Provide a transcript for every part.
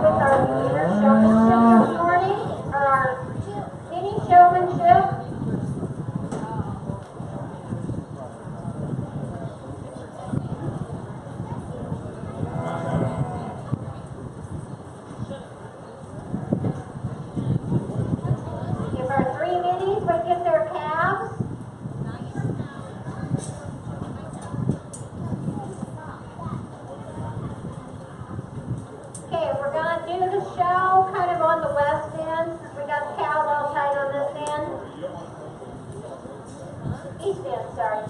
start with our beginner showmanship this morning, or our mini showmanship. If our three minis would get their calves. Okay, we're going to do the show kind of on the west end, since we got the cows all tied on this end. East end, sorry.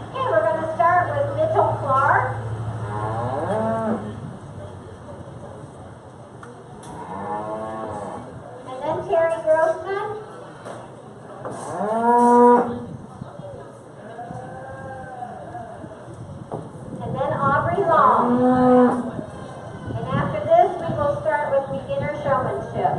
Okay, we're going to start with Mitchell Clark. And then Terry Grossman. And then Aubrey Long. And after this, we will start with beginner showmanship.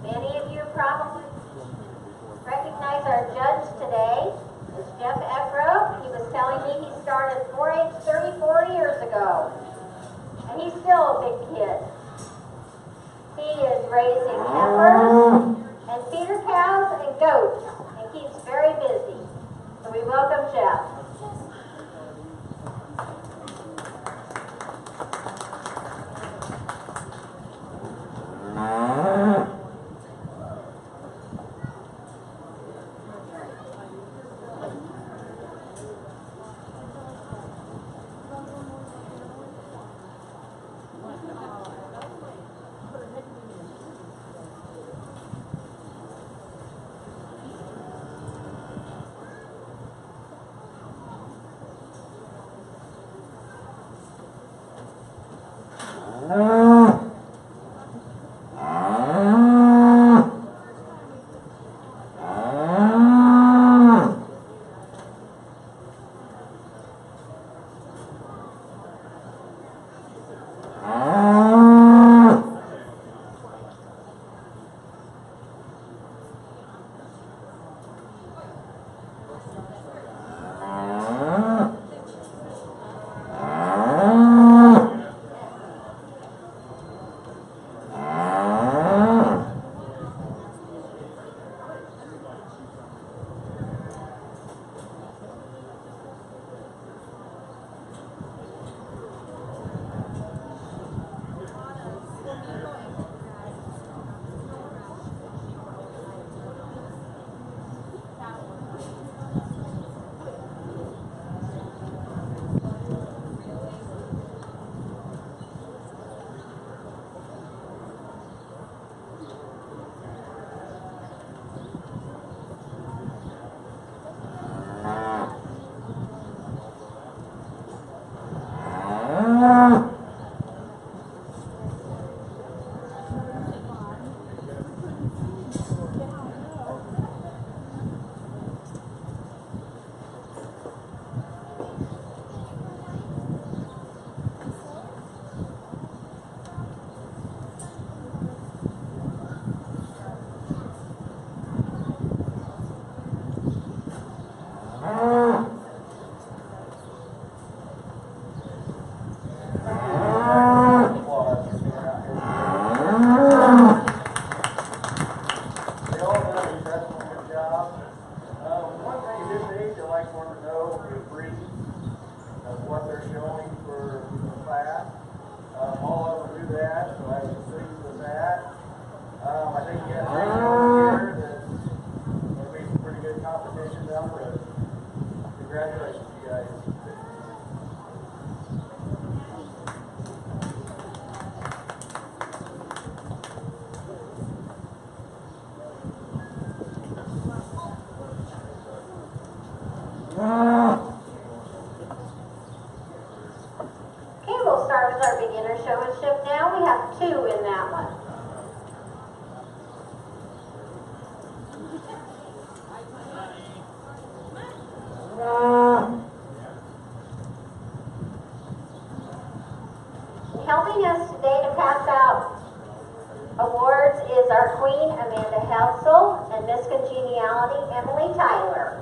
Many of you probably recognize our judge today. It's Jeff Eckrow. He was telling me he started 4-H 34 years ago. And he's still a big kid. He is raising heifers and feeder cows and goats and keeps very busy. So we welcome Jeff. will start with our beginner showmanship now. We have 2 in that one. Helping us today to pass out awards is our Queen, Amanda Helsel, and Miss Congeniality, Emily Tyler.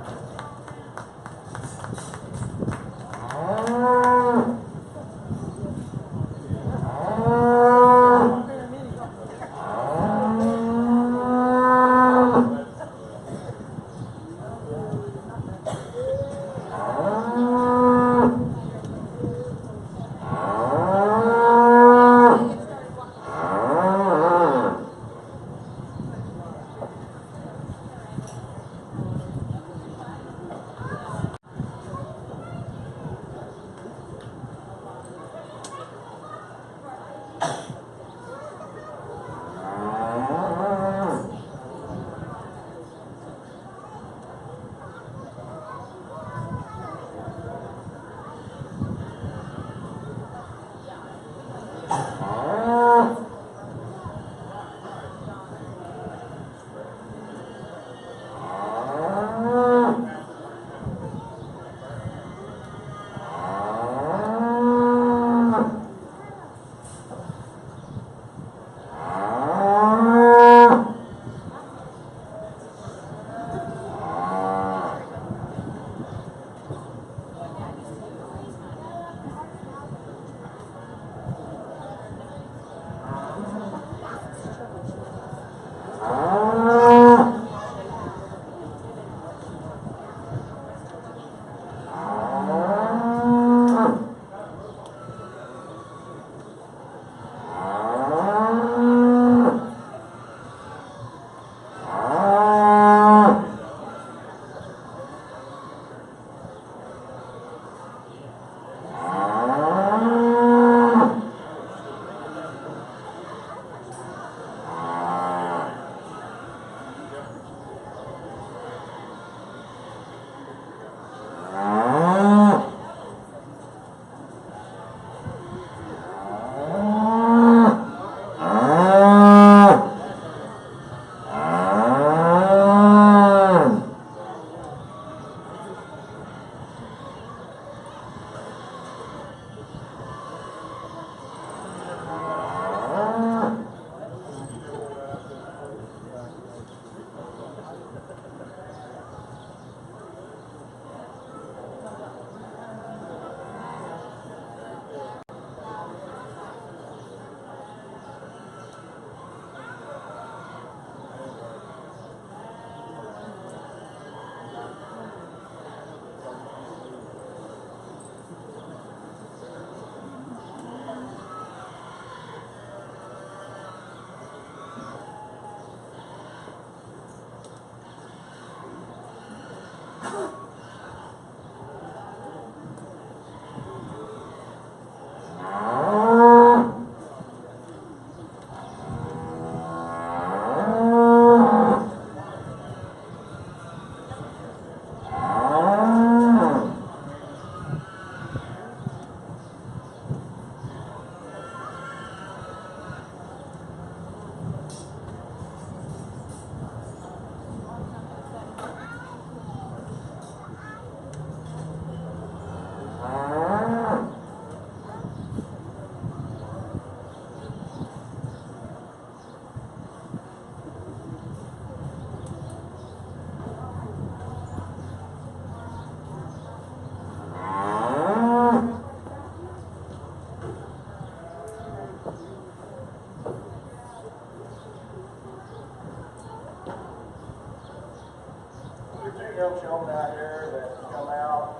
young showmen out here that come out.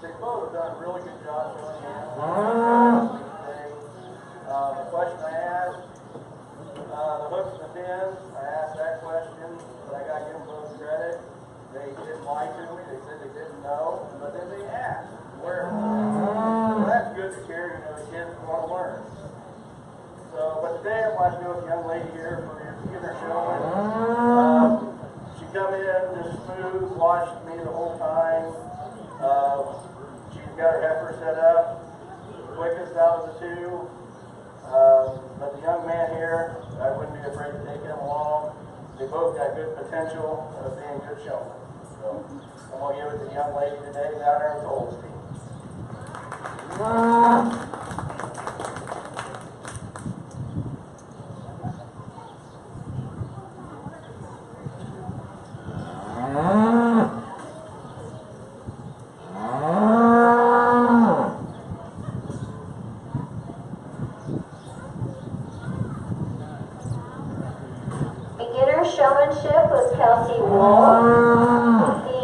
They both have done a really good job showing animals. The question I asked, the hooks and the pins, I asked that question, but I got to give them both credit. They didn't lie to me. They said they didn't know, but then they asked where. So that's good to hear. You know, the kids want to learn. So, but today I'm watching with a young lady here for your beginner showing. She come in just smooth, watched me the whole time. She's got her heifer set up. quickest out of the two. But the young man here, I wouldn't be afraid to take him along. They both got good potential of being good showmen. So I'm going to give it to the young lady today down there with the Holds team. Beginner showmanship was Kelsey Wolf. The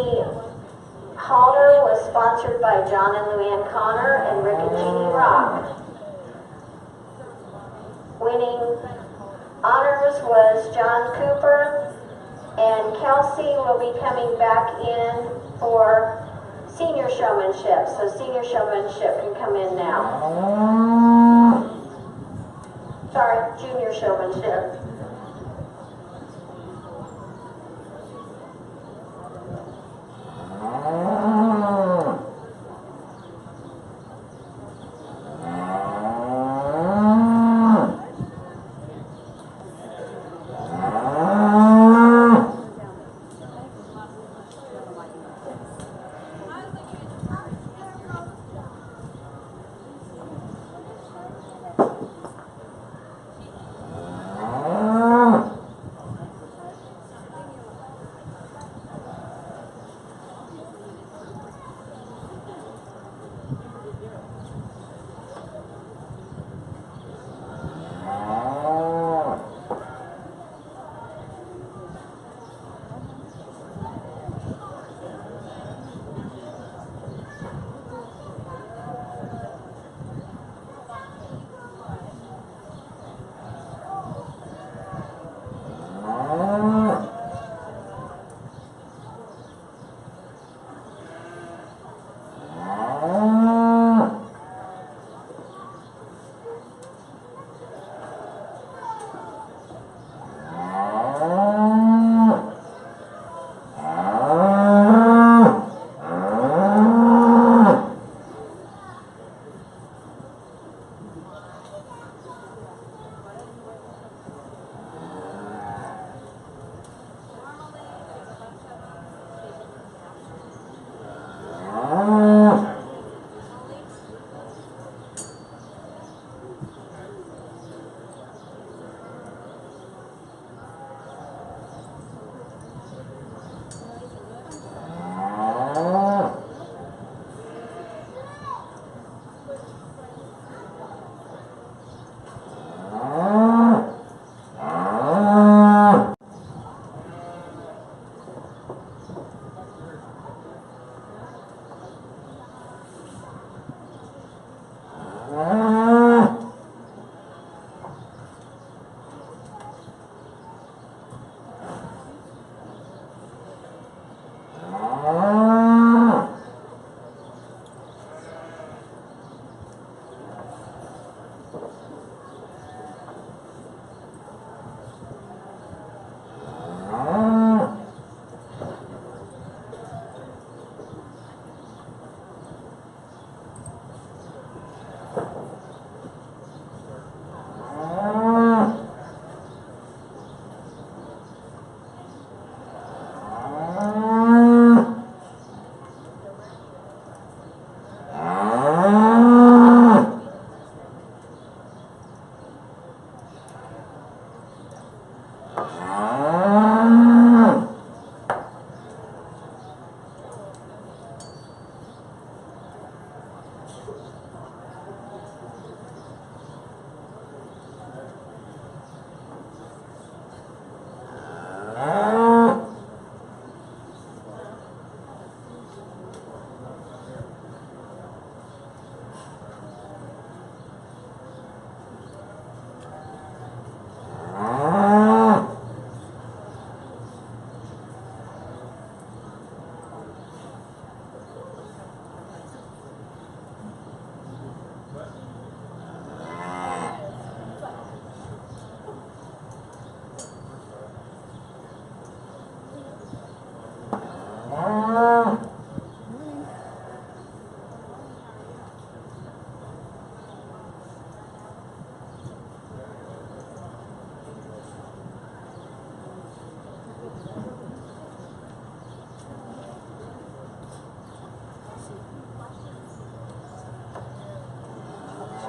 halter was sponsored by John and Luann Connor and Rick and Jeannie Rock. Winning honors was John Cooper, and Kelsey will be coming back in for senior showmanship. So senior showmanship can come in now. Sorry, junior showmanship.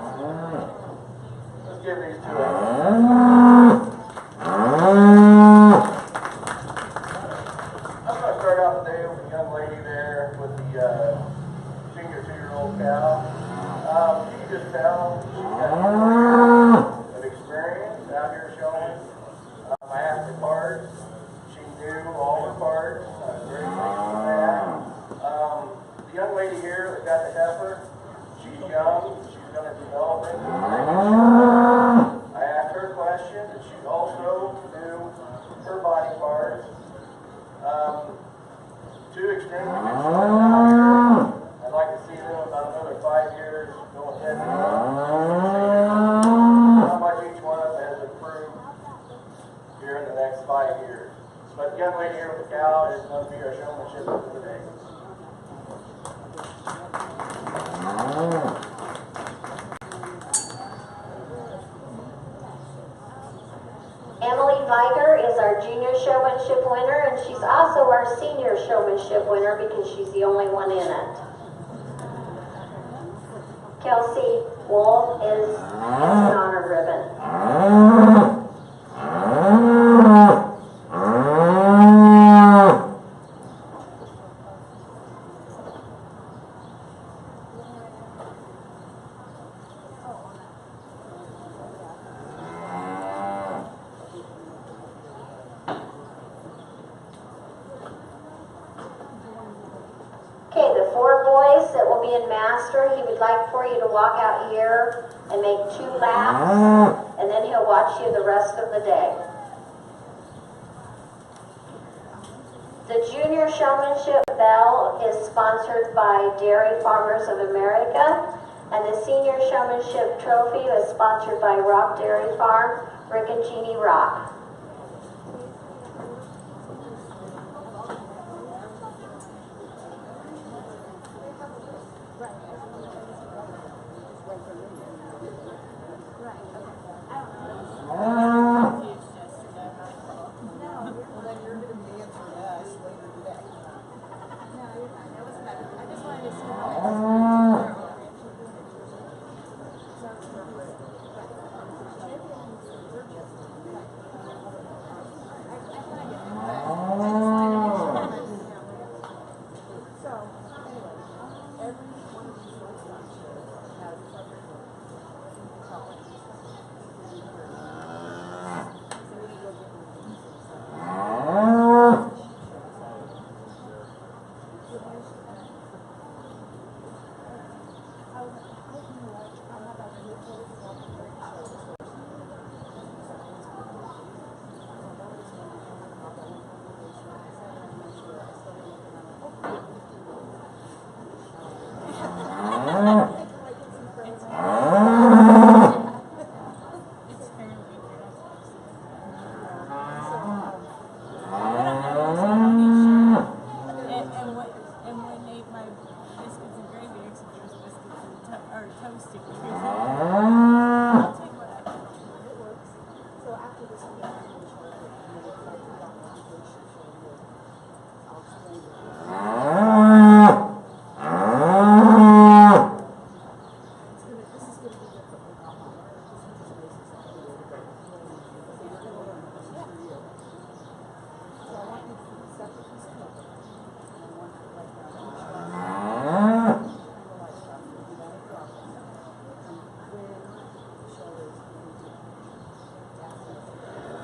Let's give these to us. I'm going to start out today with a young lady there with the senior 2-year-old cow. You can just tell she's got of experience out here showing. I asked her parts. She knew all her parts. I was very pleased with that. The young lady here that got the heifer, she's young. She's going to develop into a I asked her questions, and she also knew her body parts. Two extremely good showings out here. I'd like to see them about another 5 years go ahead and how much each one of them has improved here in the next 5 years. But the young lady here with the cow is going to be our showmanship for the day. Emily Viger is our junior showmanship winner, and she's also our senior showmanship winner because she's the only one in it. Kelsey Wolf is an honor ribbon. Okay, the 4 boys that will be in master, he would like for you to walk out here and make 2 laps, and then he'll watch you the rest of the day. The Junior Showmanship Bell is sponsored by Dairy Farmers of America, and the Senior Showmanship Trophy is sponsored by Rock Dairy Farm, Rick and Jeannie Rock.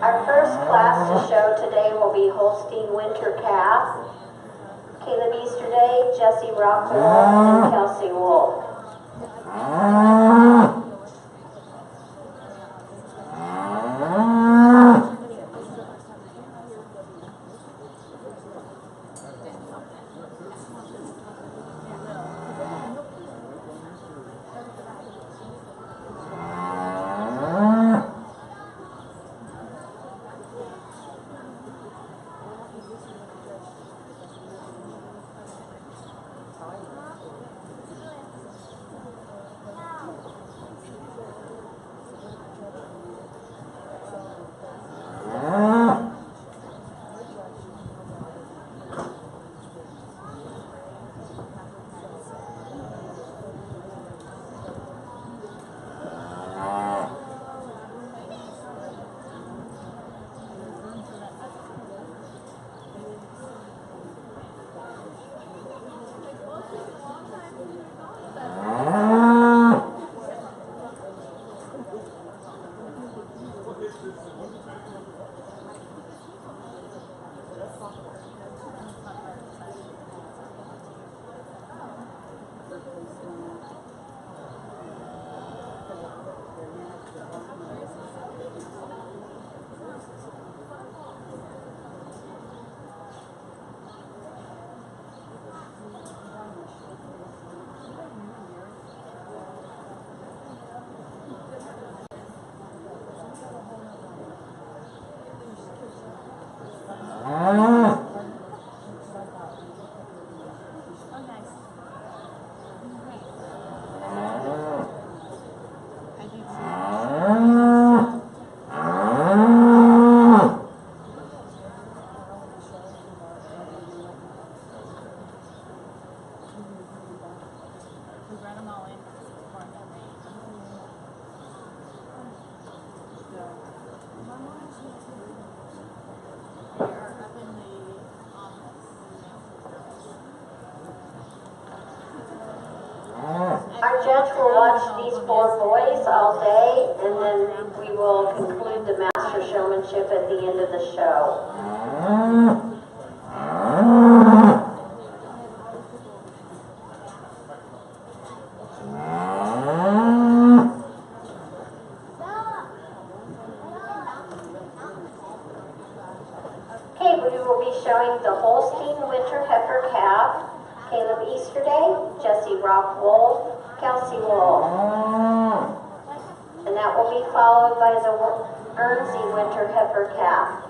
Our first class to show today will be Holstein Winter Calf. Caleb Easterday, Jesse Rockwell, and Kelsey Wolf. Our judge will watch these 4 boys all day, and then we will conclude the master showmanship at the end of the show. Okay, we will be showing the Holstein Winter Heifer Calf, Caleb Easterday, Jesse Rock Wolf, Kelsey Wolf. And that will be followed by the Ernsey Winter Heifer Calf.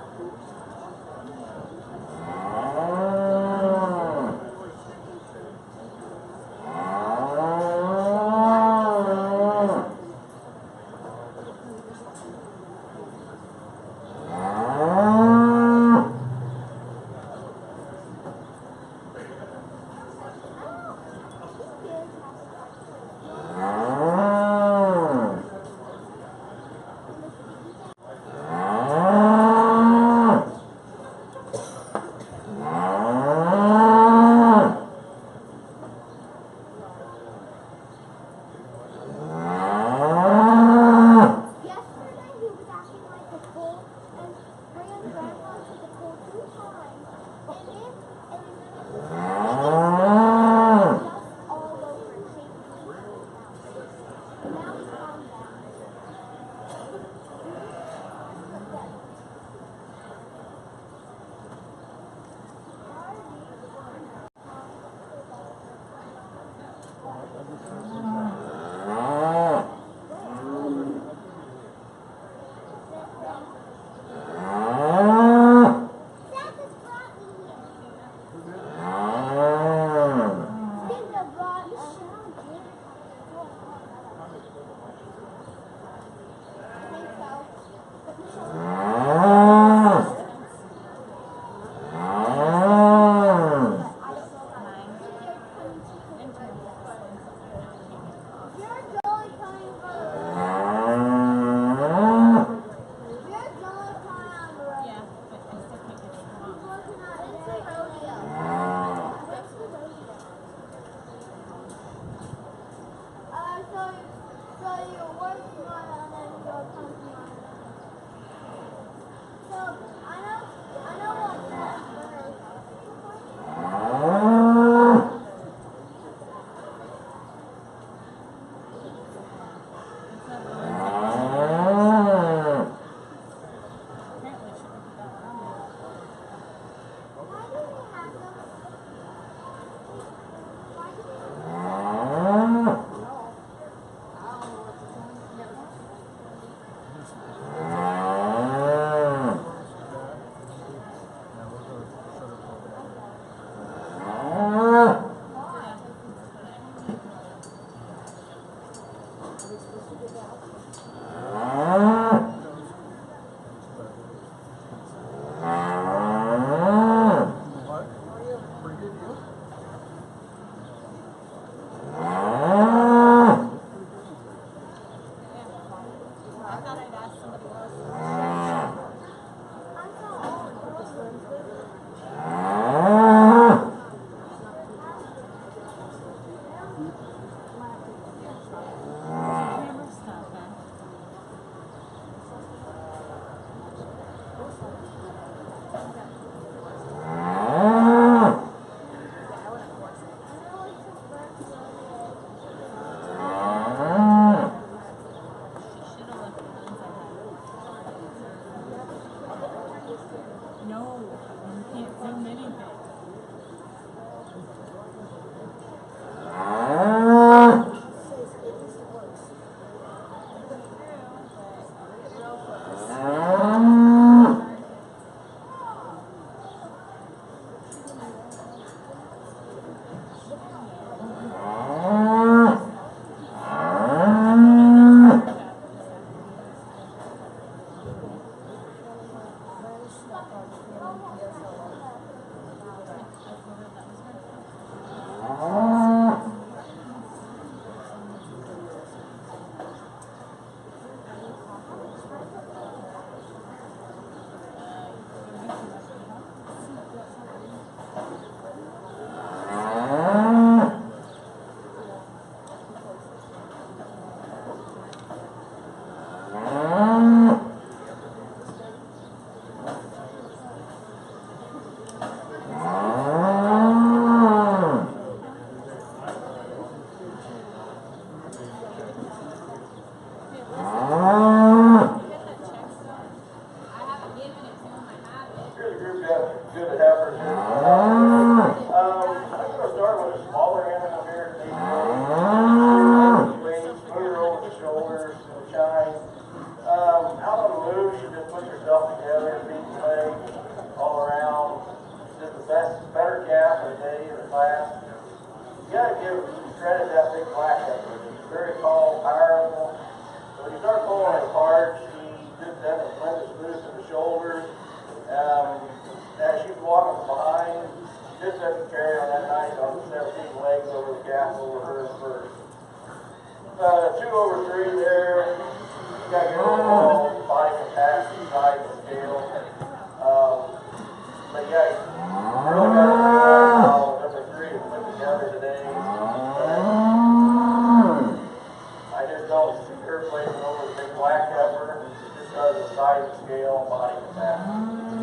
gotta give credit to that big black heifer. She's very tall, powerful. So when you start pulling her apart, she just doesn't lend as smooth to the shoulders. As she's walking behind, she just doesn't carry on that nice on the 17 legs over the calf over her first. 2 over 3 there. You got your overall body capacity, size, and scale. But yeah, you really got to know number 3 is put together today. I just don't see her placing over the big black heifer just because of size, and scale, and body capacity.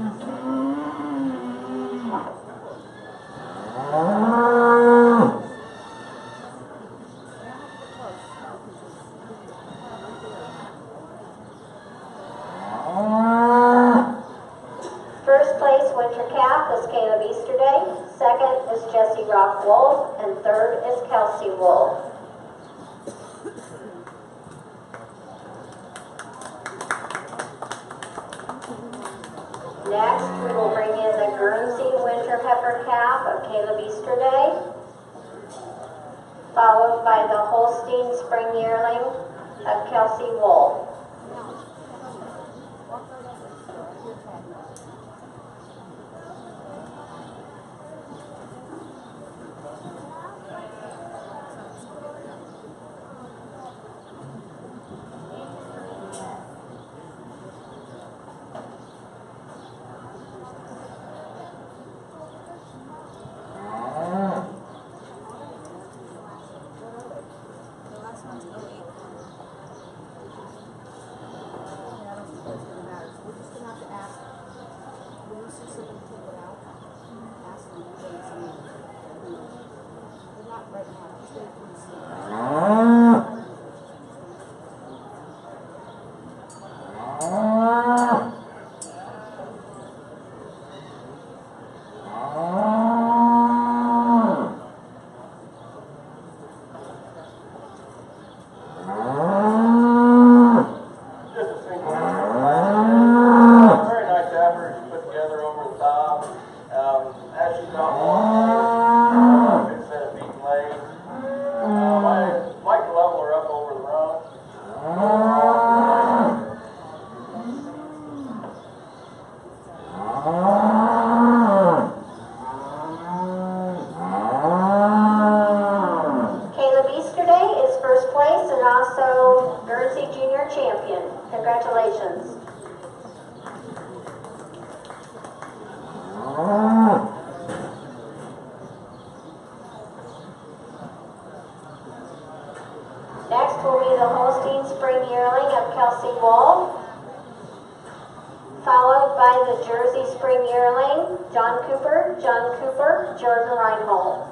First place winter calf is Caleb Easterday. Second is Jesse Rock Wolf. And third is Kelsey Wolf. Next, we will bring in the Guernsey winter heifer calf of Caleb Easterday, followed by the Holstein spring yearling of Kelsey Wolf. Congratulations. Next will be the Holstein spring yearling of Kelsey Wolf, followed by the Jersey spring yearling, John Cooper, Jordan Reinhold.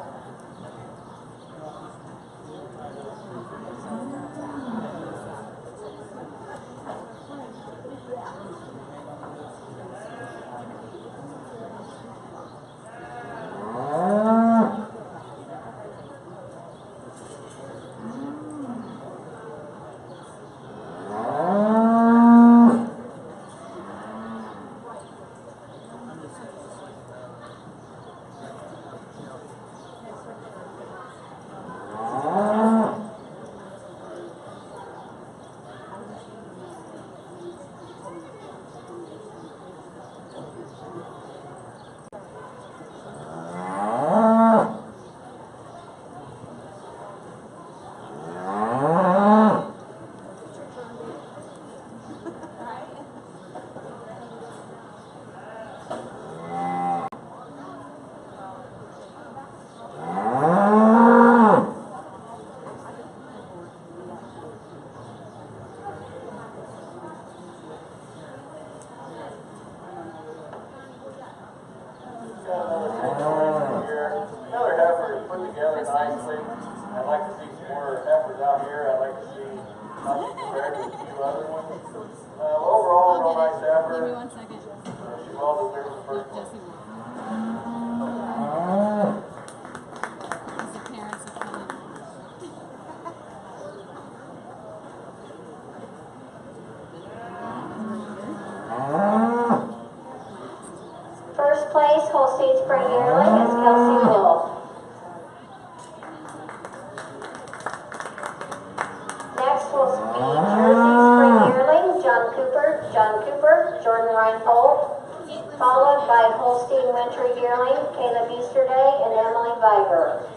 Another heifer is put together nicely. I'd like to see some more heifers out here. I'd like to see nothing compared to a few other ones. Overall, real nice heifer. Give me 1 second. She well deserves the first one. Jesse Wolf. His appearance is coming. First place Holstein spring yearling is Kelsey Wolf. Eagles beat Jersey spring yearling John Cooper, Jordan Reinhold, followed by Holstein winter yearling Caleb Easterday and Emily Viber.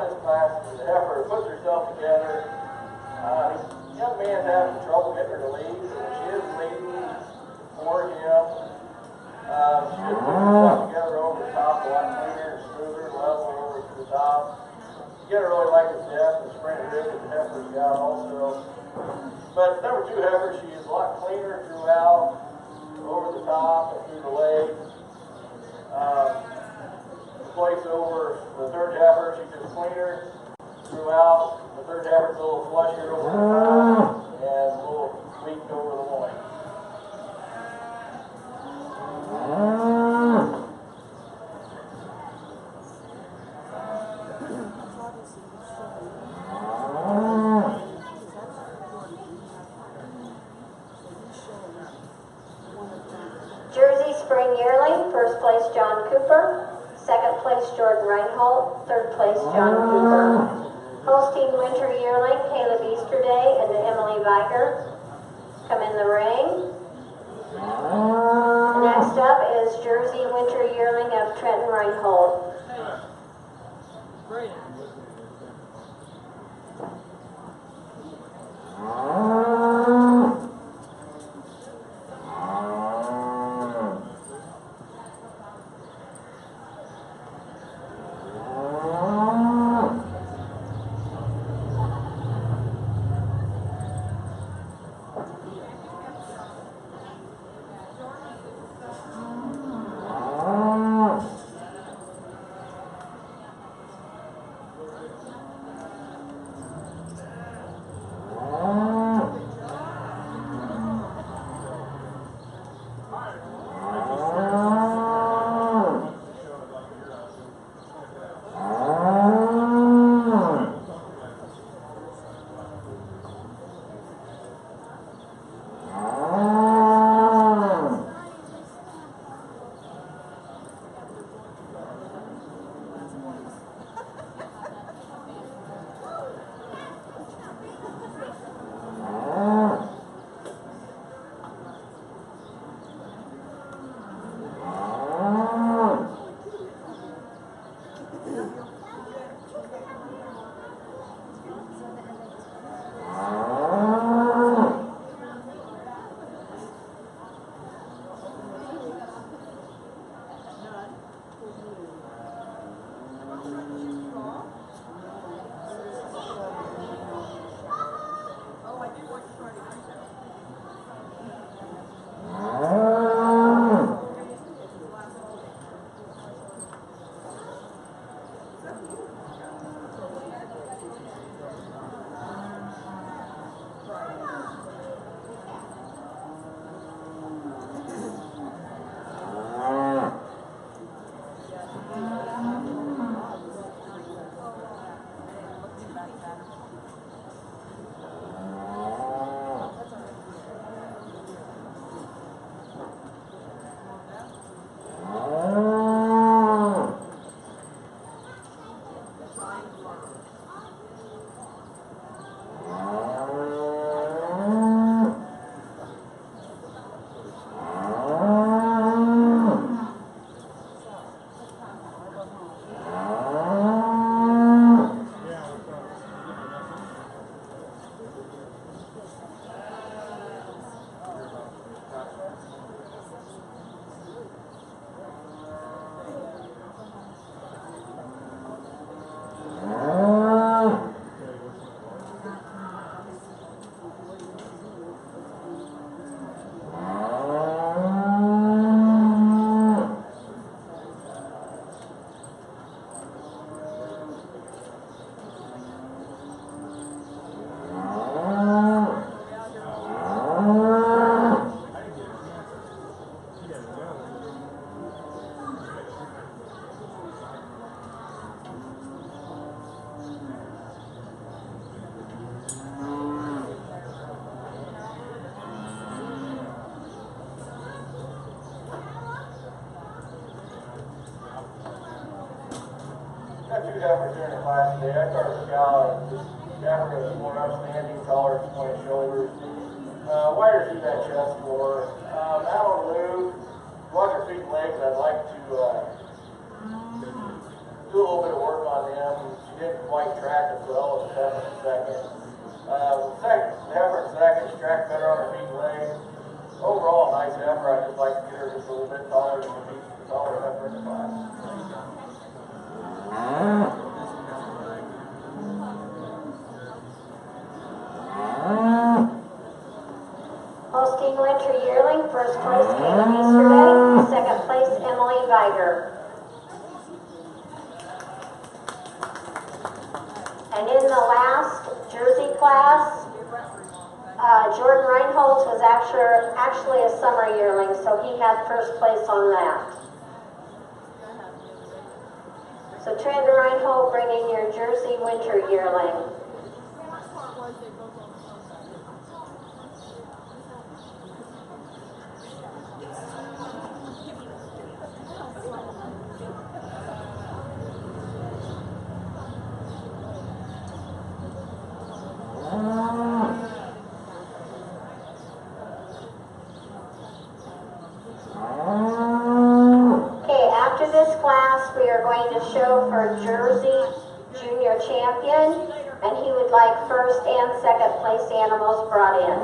this class is the heifer who puts herself together. The young man's having trouble getting her to lead, so when she is leading for him, she just puts herself together over the top, a lot cleaner and smoother, level over to the top. You gotta really like the depth and sprint rib that the heifer's got also. But number 2 heifer, she is a lot cleaner throughout, over the top and through the legs. Place over the 3rd heifer, she's just cleaner throughout. The 3rd heifer's a little flusher over the top and a little weak over the loin. Jersey Spring Yearling, 1st place John Cooper, 2nd place Jordan Reinhold, 3rd place John Cooper. Holstein Winter Yearling, Caleb Easterday and Emily Viger come in the ring. Next up is Jersey Winter Yearling of Trenton Reinhold. Great. Two heifers here in the class today. I started with Cal. This heifer is more upstanding, taller, pointed shoulders, wider through that chest floor. Out on the move, watch her feet and legs. I'd like to do a little bit of work on them. She didn't quite track as well as Heifer in second. Heifer in second, she tracked better on her feet and legs. Overall, a nice heifer. I'd just like to get her just a little bit taller than the taller heifer in the class. Holstein Winter Yearling, first place Kayla Easterday, second place Emily Viger. And in the last Jersey class, Jordan Reinholz was actually a summer yearling, so he had first place on that. So Trent Reinholz bringing your Jersey Winter Yearling. We are going to show for Jersey Junior Champion, and he would like first and second place animals brought in.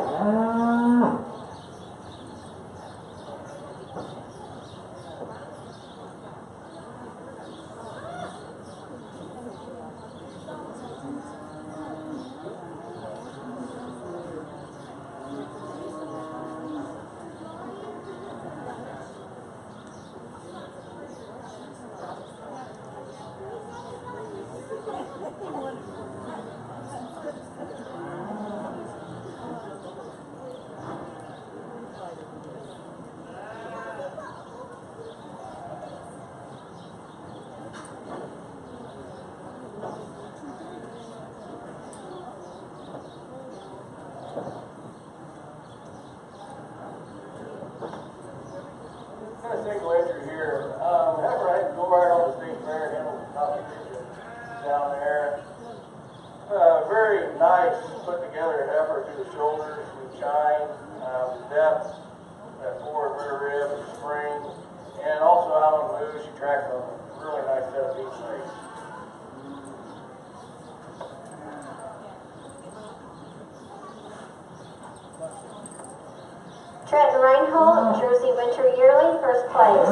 Single entry here. Heifer, I can go right on the state fair and handle the competition down there. Very nice put together heifer to the shoulders and shine, depth, that forward rear rib, spring, and also out on the move, she tracks a really nice set of feet legs. Trenton Reinhold, Jersey Winter Yearling, first place.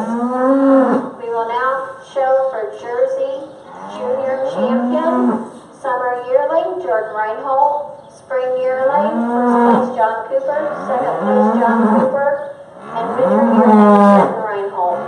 We will now show for Jersey Junior Champion, Summer Yearling, Jordan Reinhold, Spring Yearling, first place John Cooper, second place John Cooper, and Winter Yearling, Trenton Reinhold.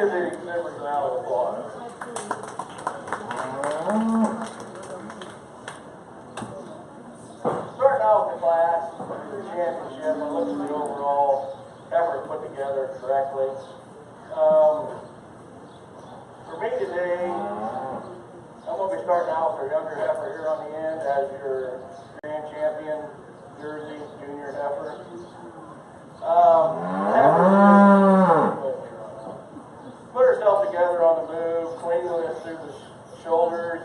give the exhibitors an round of applause. Starting out with the class, the championship, and looking at the overall effort put together correctly. For me today, I'm going to be starting out with our younger heifer here on the end as your grand champion Jersey junior heifer. Put herself together on the move, cleanliness through the shoulders,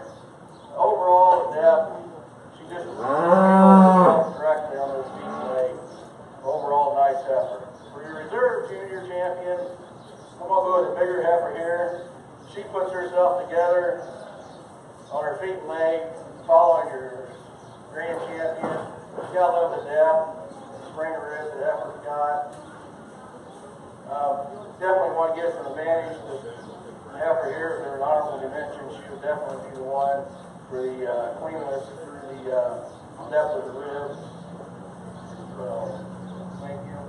overall depth. She just herself correctly on those feet and legs. Overall nice heifer. For your reserve junior champion, I'm going to go with a bigger heifer here. She puts herself together on her feet and legs, following your grand champion. She's got a little bit of depth, spring rib that heifer's got. Definitely want to give some advantage to the heifer here. If they're an honorable dimension, she would definitely be the one for the cleanliness through the depth of the ribs. So, thank you.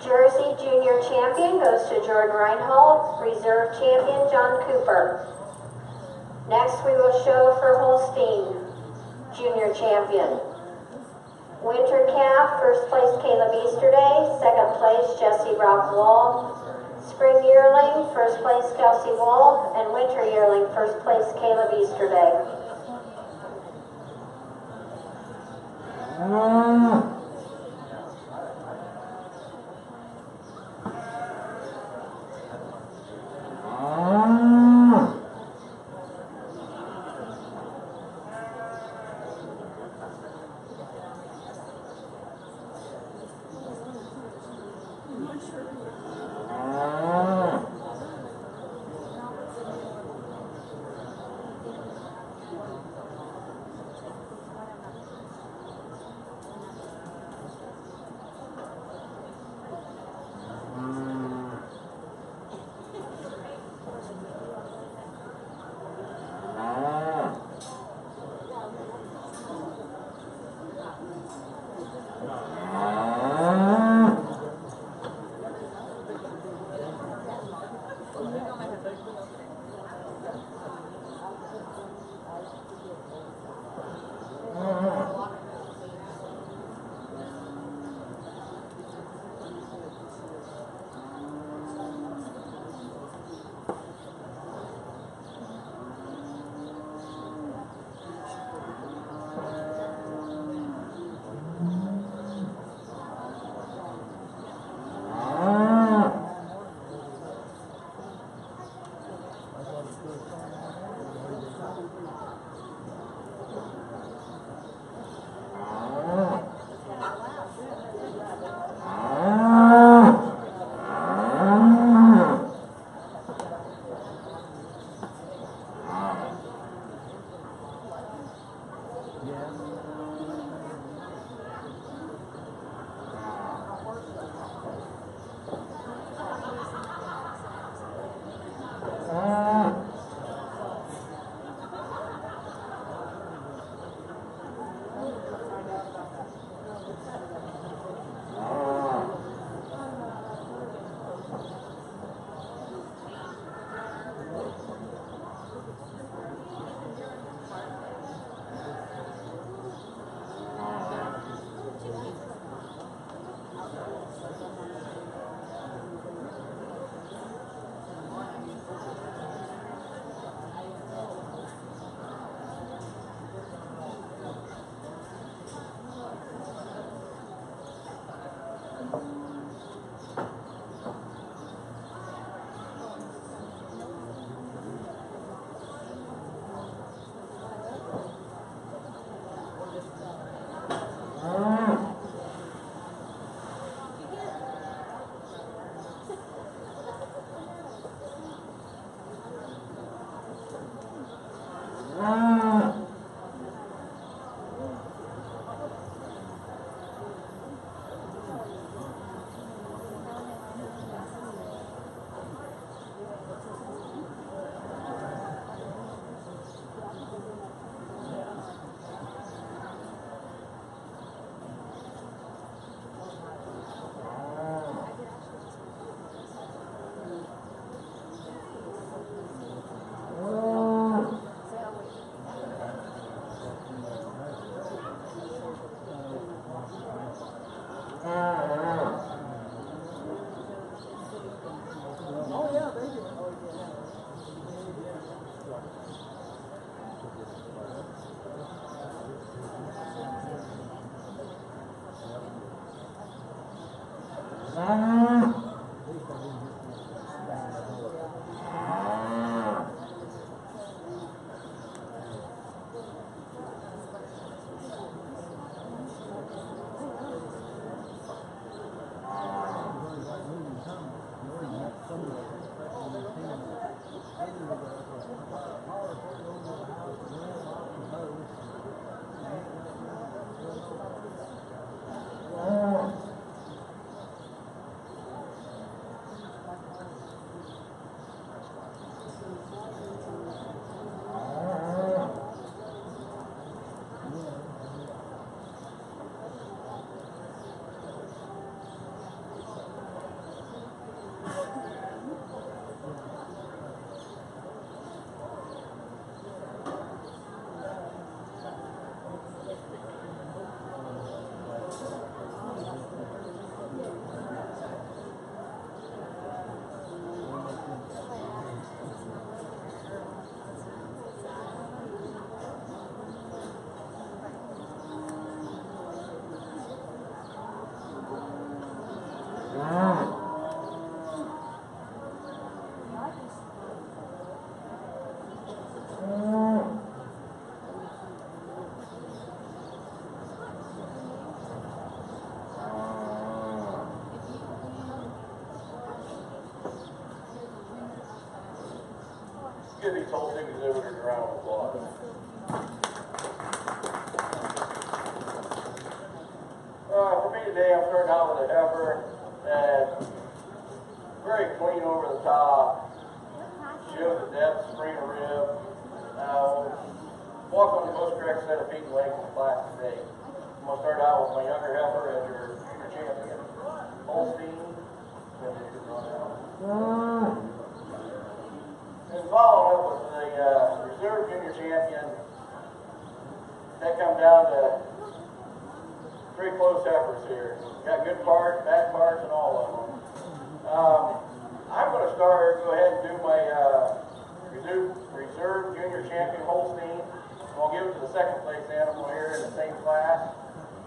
Jersey Junior Champion goes to Jordan Reinhold. Reserve Champion John Cooper. Next we will show for Holstein Junior Champion. Winter Calf, first place Caleb Easterday, second place Jesse Rock Wall. Spring Yearling, first place Kelsey Wall, and Winter Yearling, first place Caleb Easterday. Give these whole two exhibitors a round of applause. For me today, I'm starting out with a heifer that's very clean over the top, shows the depth, spring of rib. Walk on the most correct set of feet and legs in the class today. I'm going to start out with my younger heifer as your junior champion, Holstein. Then you can run out. And following up with the reserve junior champion, that comes down to three close heifers here. Got good parts, bad parts, and all of them. I'm going to go ahead and do my reserve junior champion Holstein. I'll give it to the second place animal here in the same class.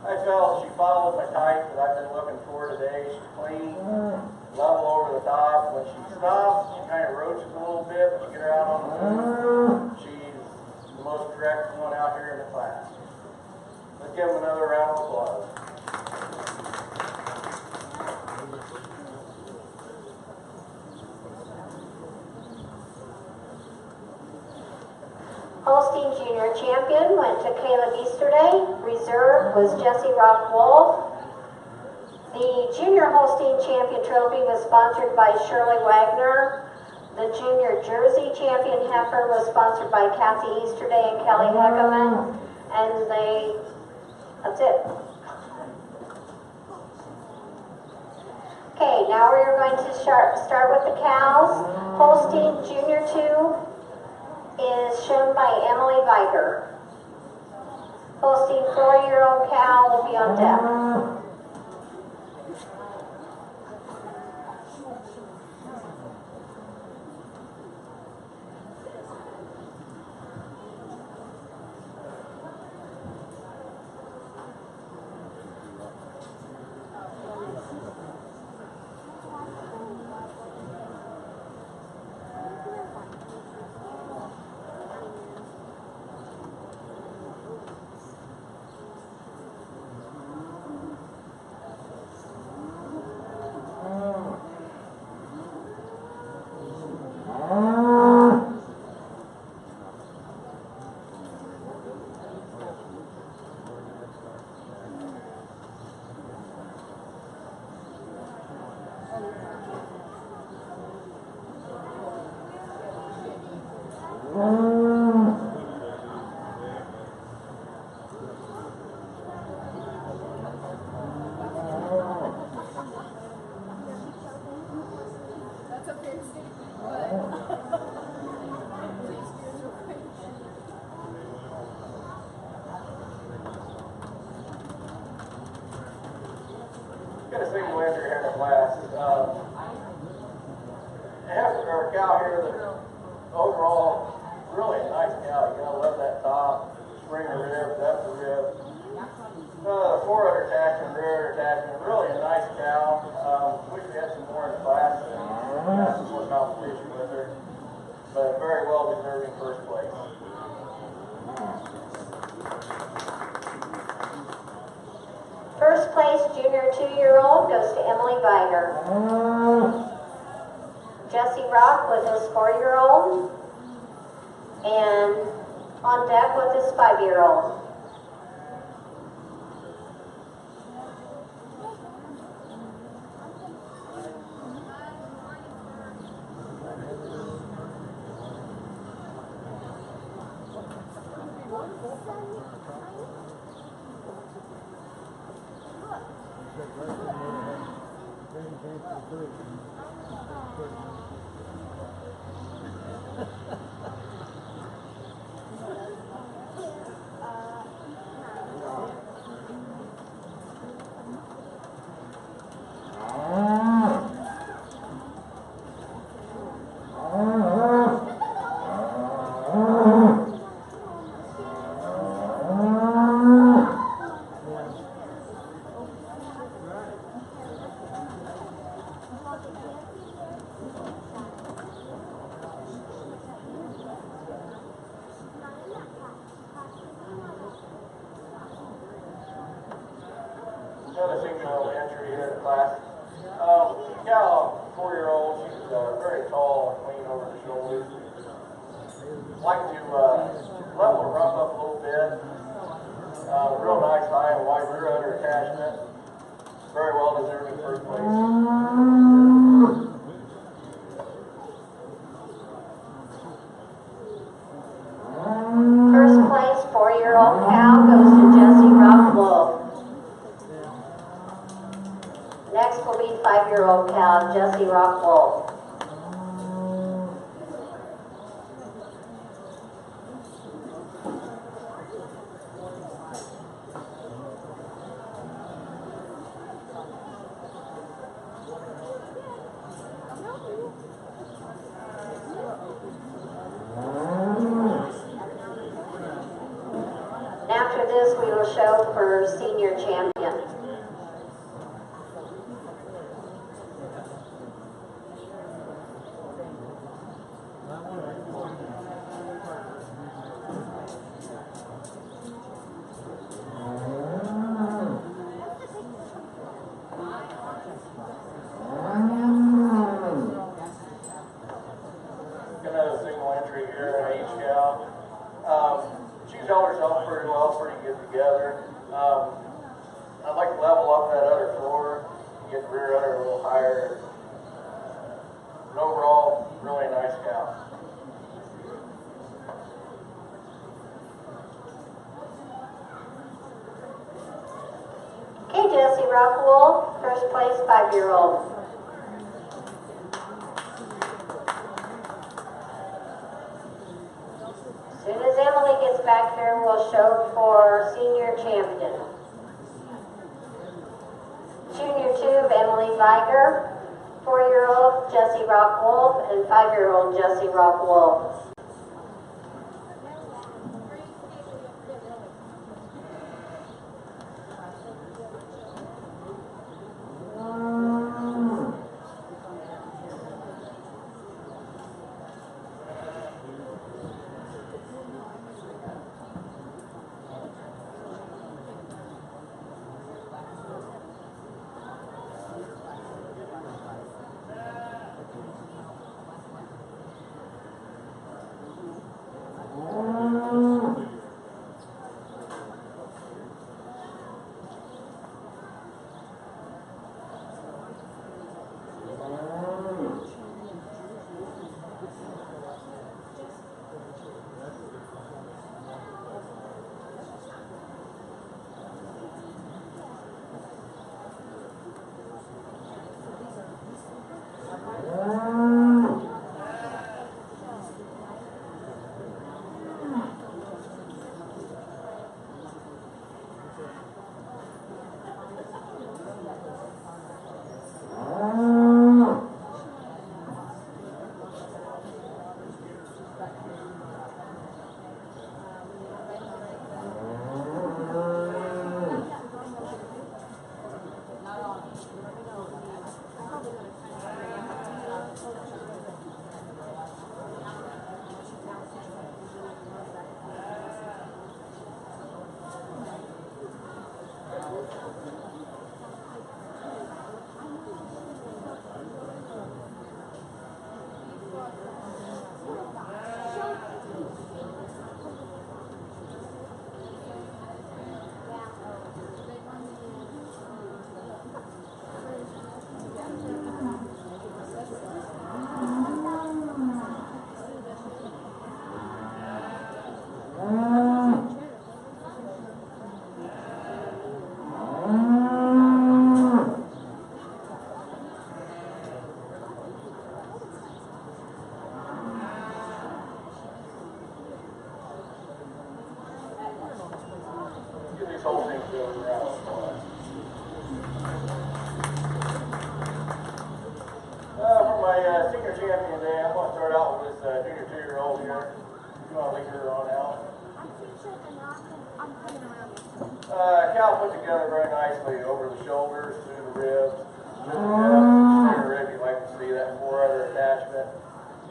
I felt she followed my type that I've been looking for today. She's clean, level over the top. When she stops, she kind of roaches a little bit. When you get her out on the move, she's the most correct one out here in the class. Let's give them another round of applause. Holstein Junior Champion went to Caleb Easterday. Reserve was Jesse Rock Wolf. The Junior Holstein Champion Trophy was sponsored by Shirley Wagner. The Junior Jersey Champion Heifer was sponsored by Cassie Easterday and Kelly Heckerman. And that's it. Okay, now we're going to start with the cows. Holstein Junior 2 is shown by Emily Viger. Holstein 4-year-old cow will be on deck. Got a single entry here in the class. Heifer cow here that overall really a nice cow. You gotta love that top, spring of rib, depth of rib. Forerunner attachment, rear attachment, really a nice cow. Wish we had some more in the class and had some more competition with her, but very well deserving first place. First place junior 2-year-old goes to Emily Viger. Jesse Rock with his 4-year-old, and on deck with his 5-year-old. Another single entry here in the class. Cow, 4-year-old, she's very tall and clean over the shoulders. Like to level her rump up a little bit. Real nice high and wide rear udder attachment. Very well deserving first place. First place 4-year-old cow goes to Jesse Rock Wolf. Next will be 5-year-old cow, Jesse Rock Wolf. And after this, we will show for senior champion. Another single entry here in H cow. She's held herself pretty well, pretty good together. I'd like to level up that other floor, get the rear udder a little higher. But overall, really nice cow. Okay, Jesse Rock Wolf, first place 5-year-old. As soon as Emily gets back here, we'll show for senior champion. Junior 2, Emily Viger, 4-year-old Jesse Rock Wolf, and 5-year-old Jesse Rock Wolf. Get these whole things going around. For my senior champion day, I'm going to start out with this junior 2-year-old here. You want to lead her on out? Cal put together very nicely over the shoulders, through the ribs, to the hip, rib. You like to see that 4-udder attachment.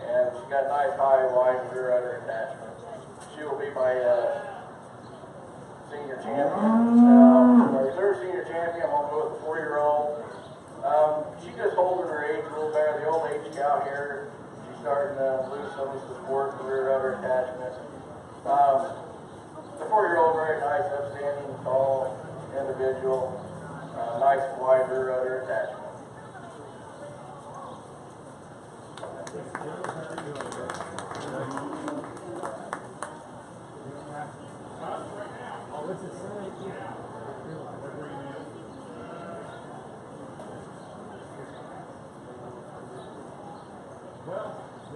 And she's got a nice high, wide rear udder attachment. She will be my senior champion. My reserve senior champion, I'm going to go with the 4-year-old. She just holding her age a little better. The old age cow here, she's starting to lose some of the support for rear udder attachment. The 4-year-old, very nice, upstanding, tall individual. Nice wide rear udder attachment.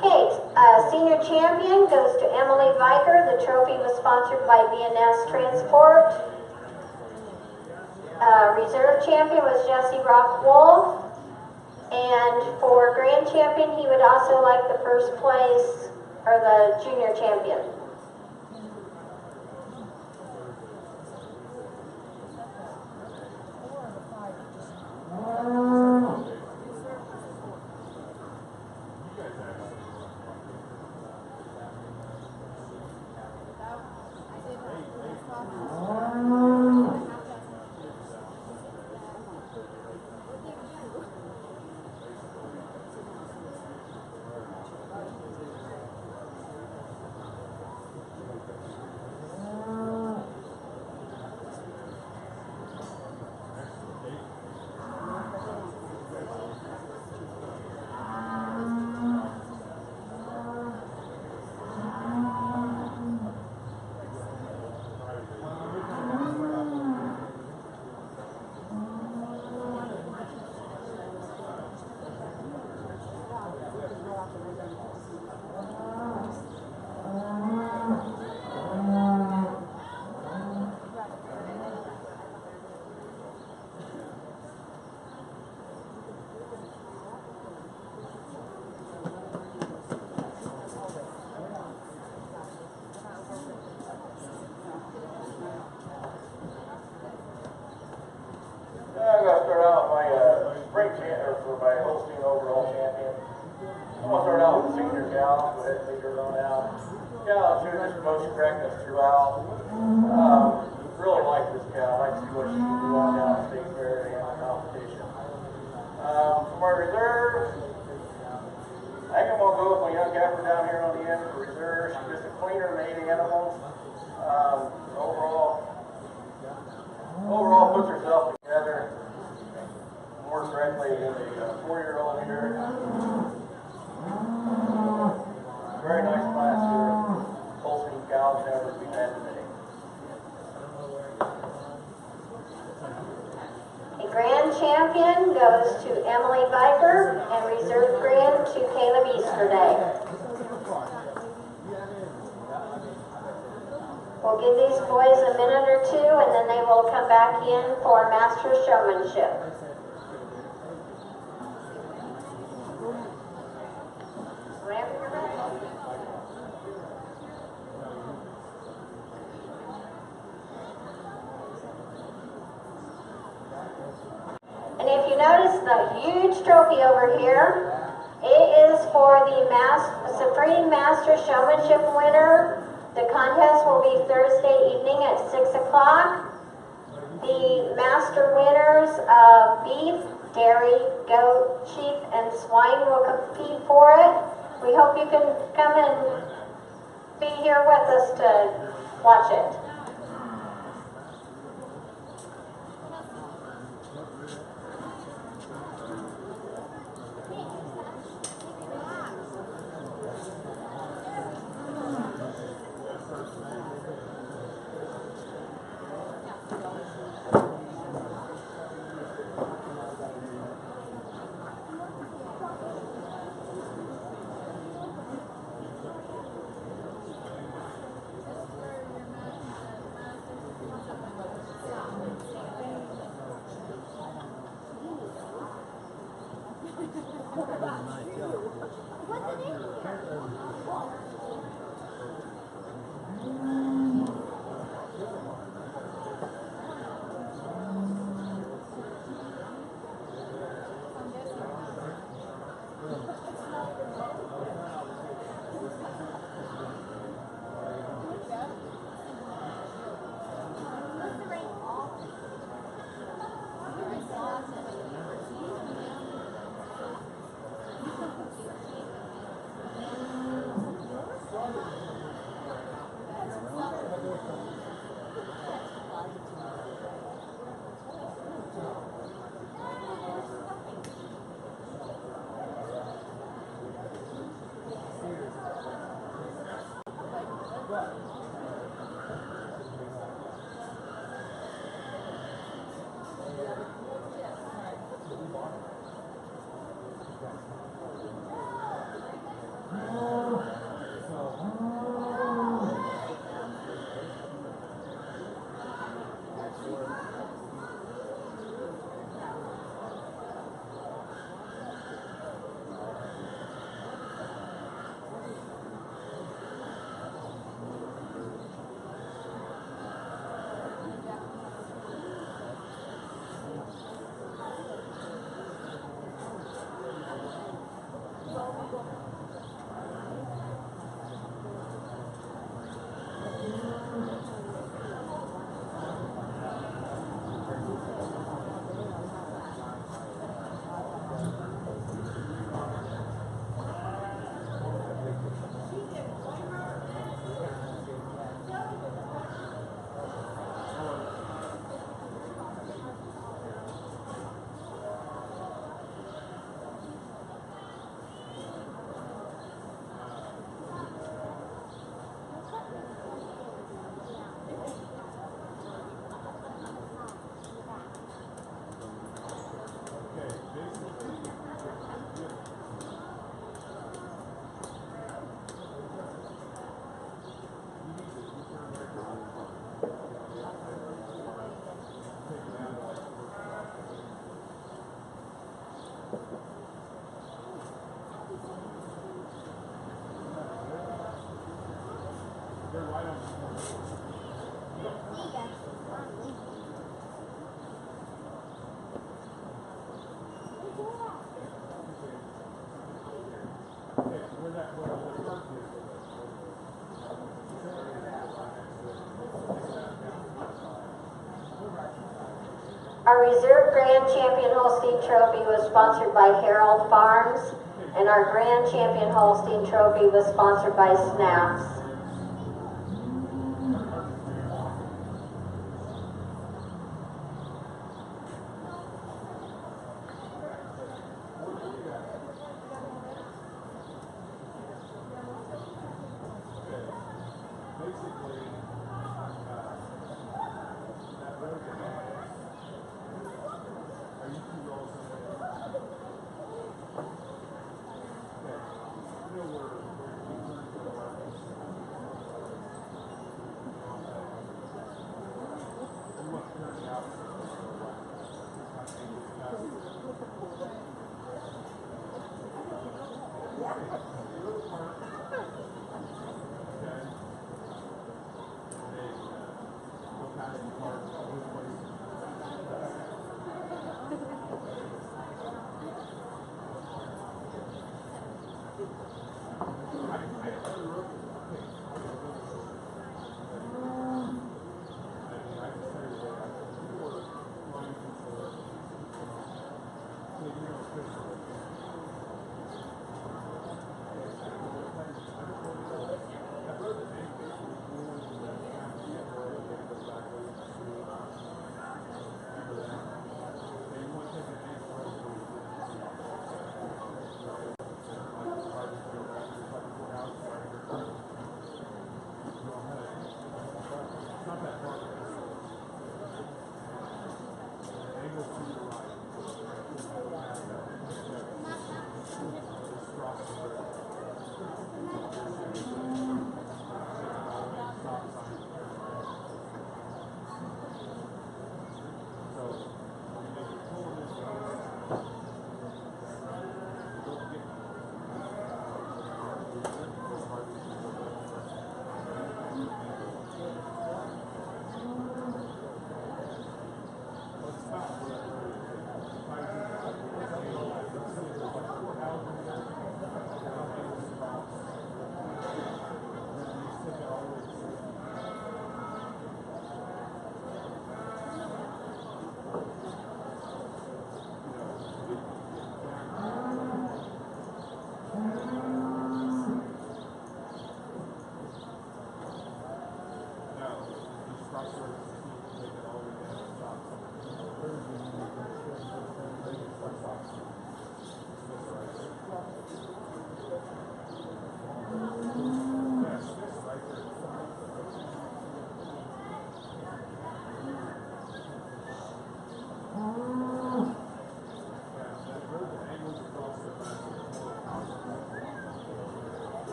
Okay, senior champion goes to Emily Viker. The trophy was sponsored by BNS Transport. Reserve champion was Jesse Rock-Wolf. And for grand champion, he would also like the first place, or the junior champion. I'm going to start out with my spring champion, for my Holstein overall champion. I'm going to start out with the senior gal. Go ahead and lead her on out. Cal showed just motion correctness throughout. Really like this gal. I like to see what she can do on down the state fair and the competition. For my reserve, I think I'm going to go with my young heifer down here on the end for reserve. She's just a cleaner than 80 animals. Overall puts herself together more correctly than the 4-year-old here. Very nice class here. Holstein cows never be that today. A grand champion goes to Emily Viker and reserve grand to Caleb Easterday. We'll give these boys a minute or two and then they will come back in for master showmanship. Whenever you're ready. And if you notice the huge trophy over here, it is for the Supreme Master Showmanship winner. The contest will be Thursday evening at 6 o'clock. The master winners of beef, dairy, goat, sheep, and swine will compete for it. We hope you can come and be here with us to watch it. Our Reserve Grand Champion Holstein Trophy was sponsored by Herald Farms, and our Grand Champion Holstein Trophy was sponsored by Snaps.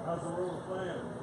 How's the road playing?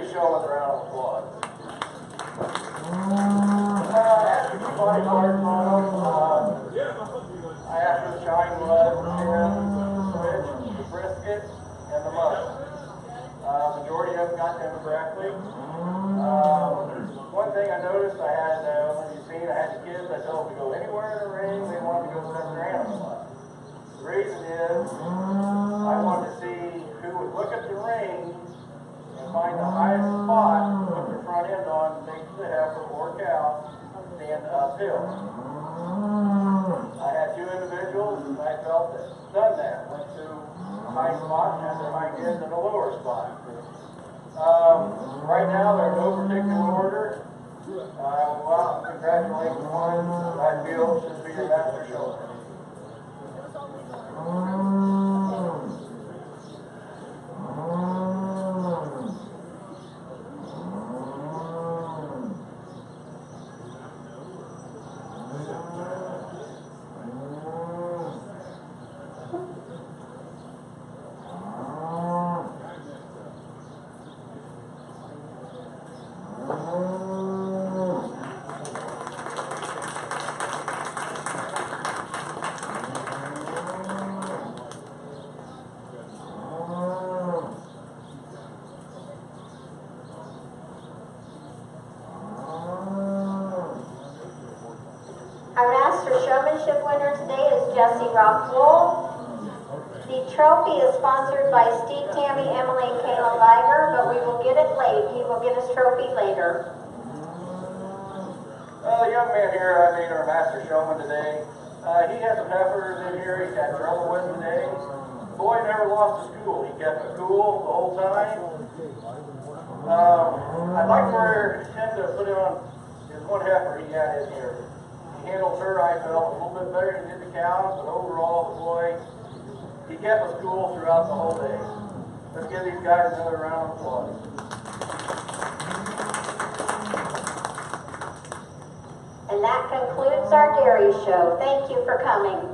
these showmen a round of applause. Asked a few body parts on them. I asked for the shine blood, the skin, the switch, the brisket, and the muscle. Majority of them got them correctly. One thing I noticed, I had, when you seen, I had the kids, I told them to go anywhere in the ring, they wanted to go set their animals up. The reason is, I wanted to see who would look at the ring and find the highest spot to put their front end on, make the heifer or cow stand uphill. I had two individuals, and I felt that done that, went to a high spot and had their hind end in a lower spot. Right now, there's no particular order. Well, congratulate the one that I feel should be your master showman. Our Master Showmanship winner today is Jesse Rockwool. The trophy is sponsored by Steve, Tammy, Emily, and Kayla Liger, but we will get it late. He will get his trophy later. The young man here, our Master Showman today, he had some heifers in here he's had trouble with today. The boy never lost his cool. He kept it cool the whole time. I'd like for him to put it on his one heifer he had in here. He handled her, I felt, a little bit better than he did the cows, but overall, the boy, he kept us cool throughout the whole day. Let's give these guys another round of applause. And that concludes our dairy show. Thank you for coming.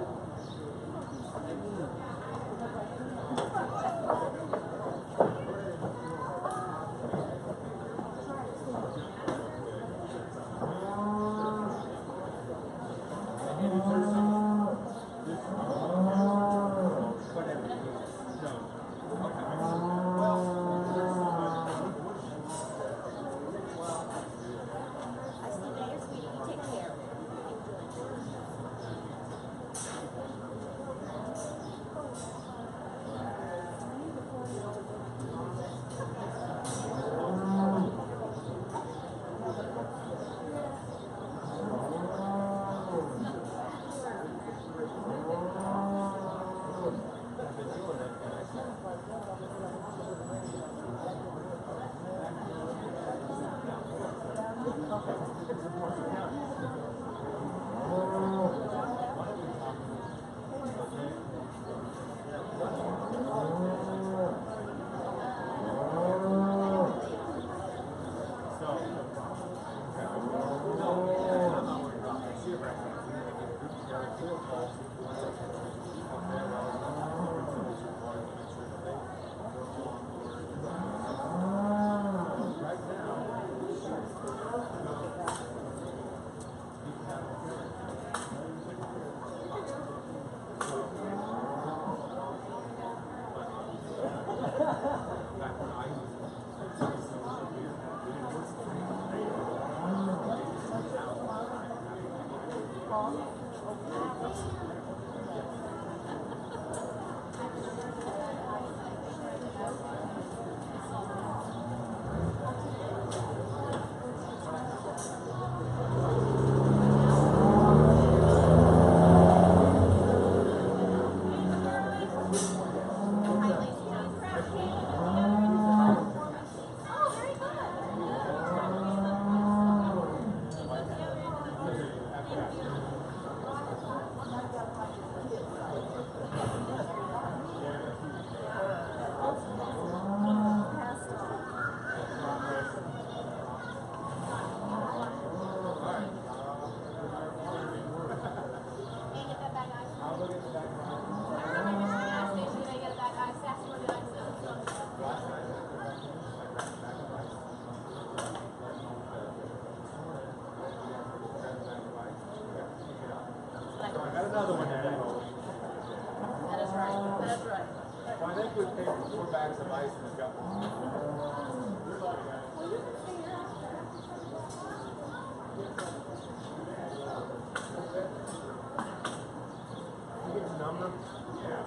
bags of ice in the cup. Number? Yeah.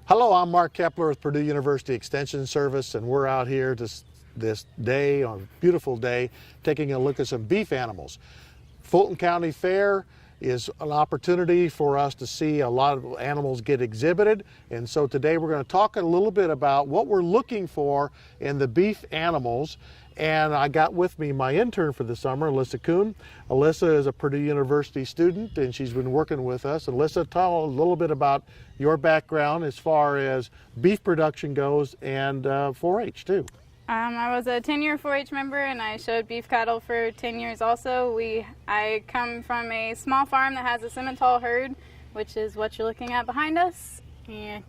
Hello, I'm Mark Kepler with Purdue University Extension Service, and we're out here this day, on a beautiful day, taking a look at some beef animals. Fulton County Fair is an opportunity for us to see a lot of animals get exhibited, and so today we're going to talk a little bit about what we're looking for in the beef animals. And I got with me my intern for the summer, Alyssa Kuhn. Alyssa is a Purdue University student, and she's been working with us. Alyssa, tell a little bit about your background as far as beef production goes, and 4-H too. I was a 10-year 4-H member, and I showed beef cattle for 10 years also. I come from a small farm that has a Simmental herd, which is what you're looking at behind us. And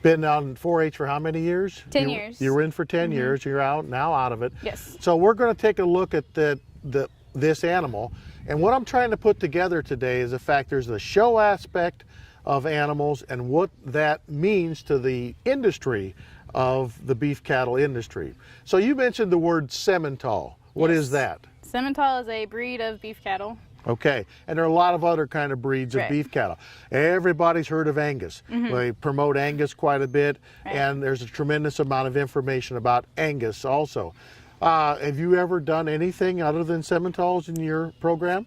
been on 4-H for how many years? 10 years. You were in for 10 years. You're now out of it. Yes. So we're going to take a look at this animal, and what I'm trying to put together today is the fact there's the show aspect of animals and what that means to the industry of the beef cattle industry. So you mentioned the word Simmental. What is that? Simmental is a breed of beef cattle. Okay, and there are a lot of other kind of breeds of beef cattle. Everybody's heard of Angus. They promote Angus quite a bit, and there's a tremendous amount of information about Angus also. Have you ever done anything other than Simmentals in your program?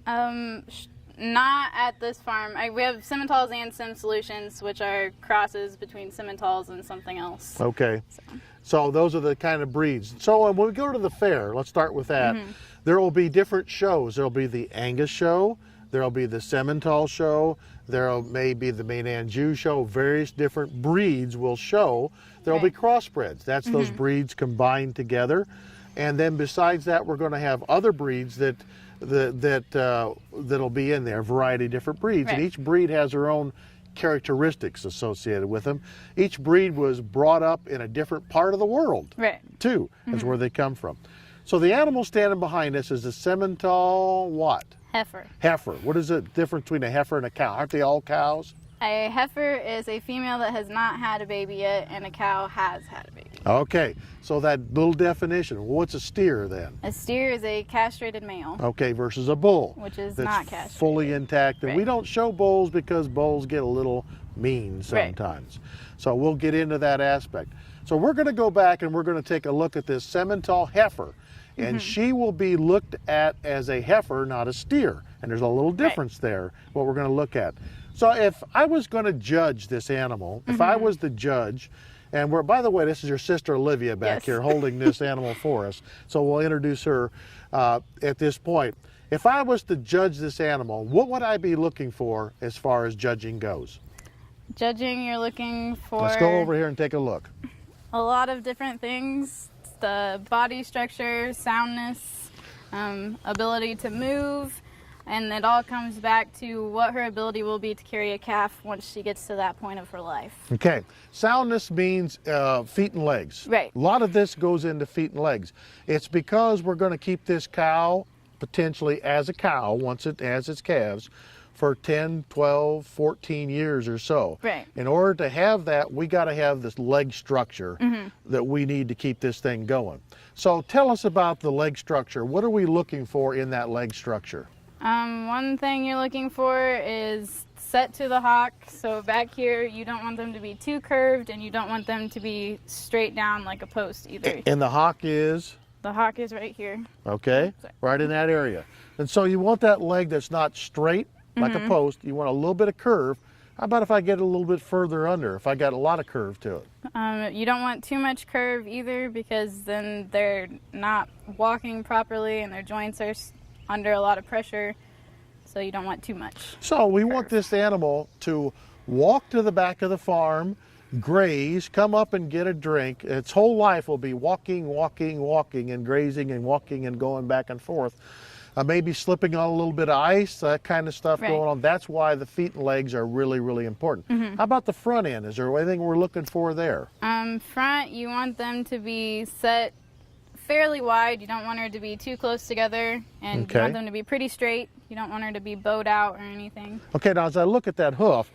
Not at this farm. We have Simmentals and Sim Solutions, which are crosses between Simmentals and something else. Okay, so those are the kind of breeds. So when we go to the fair, let's start with that. There will be different shows. There will be the Angus show, there will be the Simmental show, there may be the Maine Anjou show. Various different breeds will show. There will be crossbreds. That's those breeds combined together. And then besides that, we're going to have other breeds that'll be in there, a variety of different breeds. And each breed has their own characteristics associated with them. Each breed was brought up in a different part of the world, too, is where they come from. So the animal standing behind us is a Simmental what? Heifer. Heifer. What is the difference between a heifer and a cow? Aren't they all cows? A heifer is a female that has not had a baby yet, and a cow has had a baby. Okay, so that little definition, what's a steer then? A steer is a castrated male, Okay, versus a bull. which is that's not castrated. fully intact. And we Right. don't show bulls because bulls get a little mean sometimes. So we'll get into that aspect. So we're going to go back and we're going to take a look at this Simmental heifer. And she will be looked at as a heifer, not a steer. And there's a little difference there, what we're going to look at. So if I was going to judge this animal, if I was the judge, and we're, by the way, this is your sister Olivia back Yes. here holding this animal for us. So we'll introduce her at this point. If I was to judge this animal, what would I be looking for as far as judging goes? Judging, you're looking for Let's go over here and take a look. a lot of different things. The body structure, soundness, ability to move, and it all comes back to what her ability will be to carry a calf once she gets to that point of her life. Okay, soundness means feet and legs. Right. A lot of this goes into feet and legs. It's because we're going to keep this cow potentially as a cow once it has its calves for 10, 12, 14 years or so. Right. In order to have that, we got to have this leg structure that we need to keep this thing going. So tell us about the leg structure. What are we looking for in that leg structure? One thing you're looking for is set to the hock. So back here, you don't want them to be too curved, and you don't want them to be straight down like a post either. And the hock is? The hock is right here. Okay, right in that area. And so you want that leg that's not straight like a post. You want a little bit of curve. How about if I get a little bit further under, if I got a lot of curve to it? You don't want too much curve either, because then they're not walking properly and their joints are under a lot of pressure. So you don't want too much. So we want this animal to walk to the back of the farm, graze, come up and get a drink. Its whole life will be walking, walking, walking, and grazing and walking and going back and forth. Maybe slipping on a little bit of ice, that kind of stuff going on. That's why the feet and legs are really, really important. How about the front end? Is there anything we're looking for there? Front, you want them to be set fairly wide. You don't want her to be too close together, and you want them to be pretty straight. You don't want her to be bowed out or anything. Okay, now as I look at that hoof,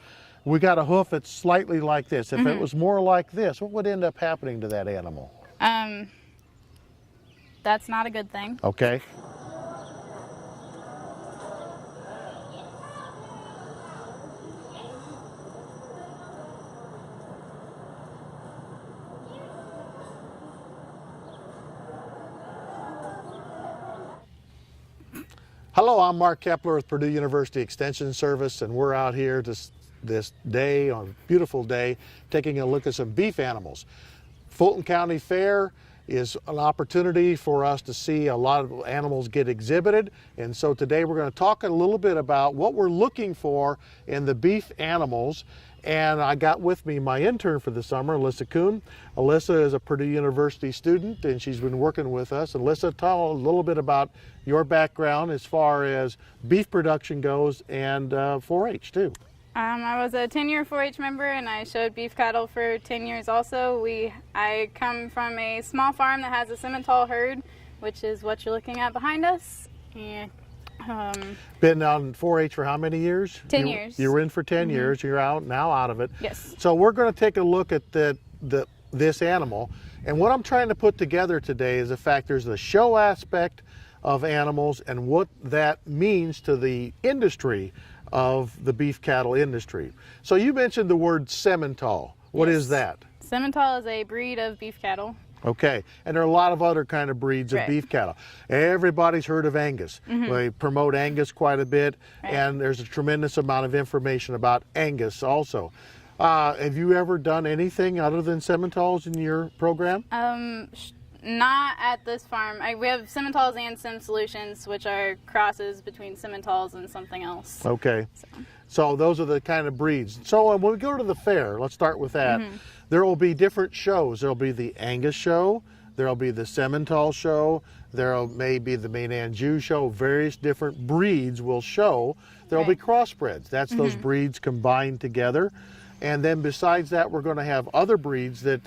we got a hoof that's slightly like this. If it was more like this, what would end up happening to that animal? That's not a good thing. Okay. Hello, I'm Mark Kepler with Purdue University Extension Service, and we're out here this day, on a beautiful day, taking a look at some beef animals. Fulton County Fair is an opportunity for us to see a lot of animals get exhibited, and so today we're going to talk a little bit about what we're looking for in the beef animals. And I got with me my intern for the summer, Alyssa Kuhn. Alyssa is a Purdue University student, and she's been working with us. Alyssa, tell a little bit about your background as far as beef production goes, and 4-H too. I was a 10-year 4-H member, and I showed beef cattle for 10 years also. I come from a small farm that has a Simmental herd, which is what you're looking at behind us. And been on 4-H for how many years? 10 years. You were in for 10 years. You're now out of it. Yes. So we're going to take a look at this animal, and what I'm trying to put together today is the fact there's the show aspect of animals and what that means to the industry of the beef cattle industry. So you mentioned the word Simmental. What is that? Simmental is a breed of beef cattle. Okay, and there are a lot of other kind of breeds of beef cattle. Everybody's heard of Angus. We promote Angus quite a bit, and there's a tremendous amount of information about Angus also. Have you ever done anything other than Simmentals in your program? Not at this farm. We have Simmentals and Sim Solutions, which are crosses between Simmentals and something else. Okay, so those are the kind of breeds. So when we go to the fair, let's start with that. There will be different shows. There will be the Angus show, there will be the Simmental show, there may be the Maine Anjou show. Various different breeds will show. There will be crossbreds. That's those breeds combined together. And then besides that, we're going to have other breeds that'll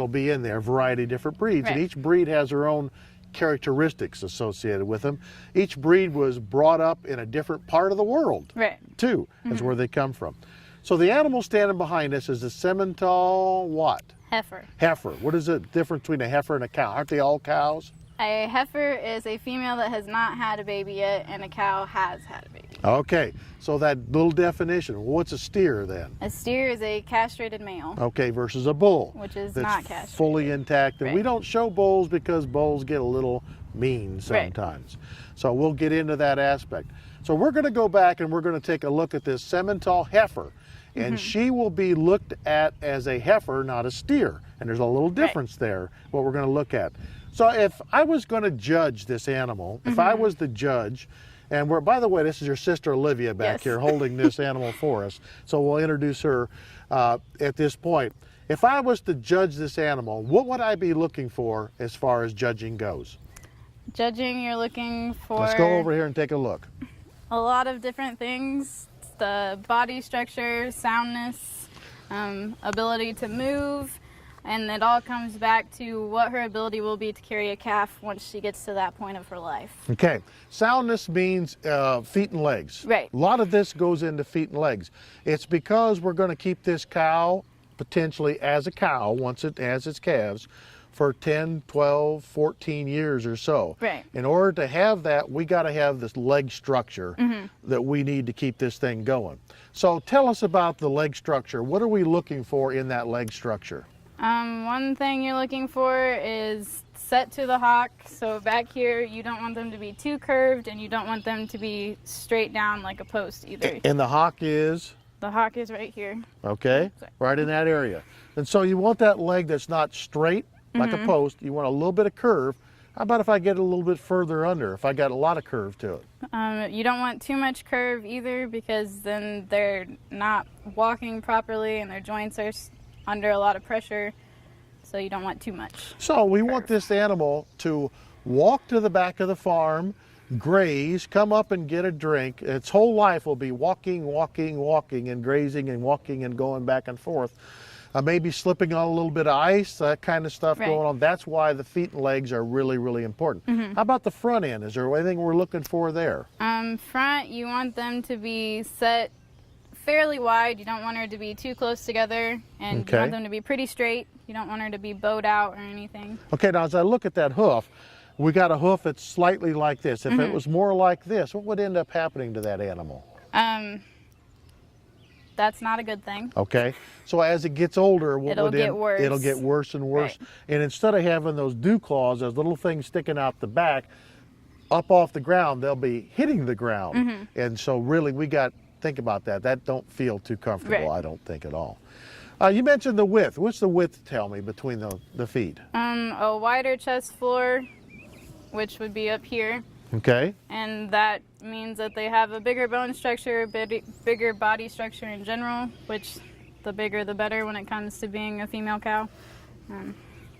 be in there, a variety of different breeds. And each breed has their own characteristics associated with them. Each breed was brought up in a different part of the world, Right. too, is where they come from. So the animal standing behind us is a Simmental what? Heifer. Heifer. What is the difference between a heifer and a cow? Aren't they all cows? A heifer is a female that has not had a baby yet, and a cow has had a baby. Okay, so that little definition. What's a steer then? A steer is a castrated male, Okay, versus a bull, which is that's not castrated. fully intact. And we Right. don't show bulls because bulls get a little mean sometimes. So we'll get into that aspect. So we're going to go back and we're going to take a look at this Simmental heifer. And she will be looked at as a heifer, not a steer. And there's a little difference there, what we're going to look at. So if I was going to judge this animal, if I was the judge, and we're, by the way, this is your sister Olivia back Yes. here holding this animal for us. So we'll introduce her at this point. If I was to judge this animal, what would I be looking for as far as judging goes? Judging, you're looking for Let's go over here and take a look. a lot of different things. The body structure, soundness, ability to move, and it all comes back to what her ability will be to carry a calf once she gets to that point of her life. Okay, soundness means feet and legs. Right. A lot of this goes into feet and legs. It's because we're going to keep this cow potentially as a cow once it has its calves for 10, 12, 14 years or so. Right. In order to have that, we got to have this leg structure that we need to keep this thing going. So tell us about the leg structure. What are we looking for in that leg structure? One thing you're looking for is set to the hock. So back here, you don't want them to be too curved, and you don't want them to be straight down like a post either. And the hock is? The hock is right here. Okay, Sorry. right in that area. And so you want that leg that's not straight like a post. You want a little bit of curve. How about if I get a little bit further under, if I got a lot of curve to it? You don't want too much curve either, because then they're not walking properly and their joints are under a lot of pressure. So you don't want too much. So we want this animal to walk to the back of the farm, graze, come up and get a drink. Its whole life will be walking, walking, walking, and grazing and walking and going back and forth. Maybe slipping on a little bit of ice, that kind of stuff Right. going on. That's why the feet and legs are really, really important. How about the front end? Is there anything we're looking for there? Front, you want them to be set fairly wide. You don't want her to be too close together, and Okay. you want them to be pretty straight. You don't want her to be bowed out or anything. Okay, now as I look at that hoof, we got a hoof that's slightly like this. If it was more like this, what would end up happening to that animal? That's not a good thing. Okay, so as it gets older, what It'll would get worse. It'll get worse and worse. Right. And instead of having those dew claws, those little things sticking out the back, up off the ground, they'll be hitting the ground. And so really, we got think about that. That don't feel too comfortable. Right. I don't think at all. You mentioned the width. What's the width? Tell me between the feet. A wider chest floor, which would be up here, Okay. and that means that they have a bigger bone structure, bigger body structure in general, which the bigger the better when it comes to being a female cow.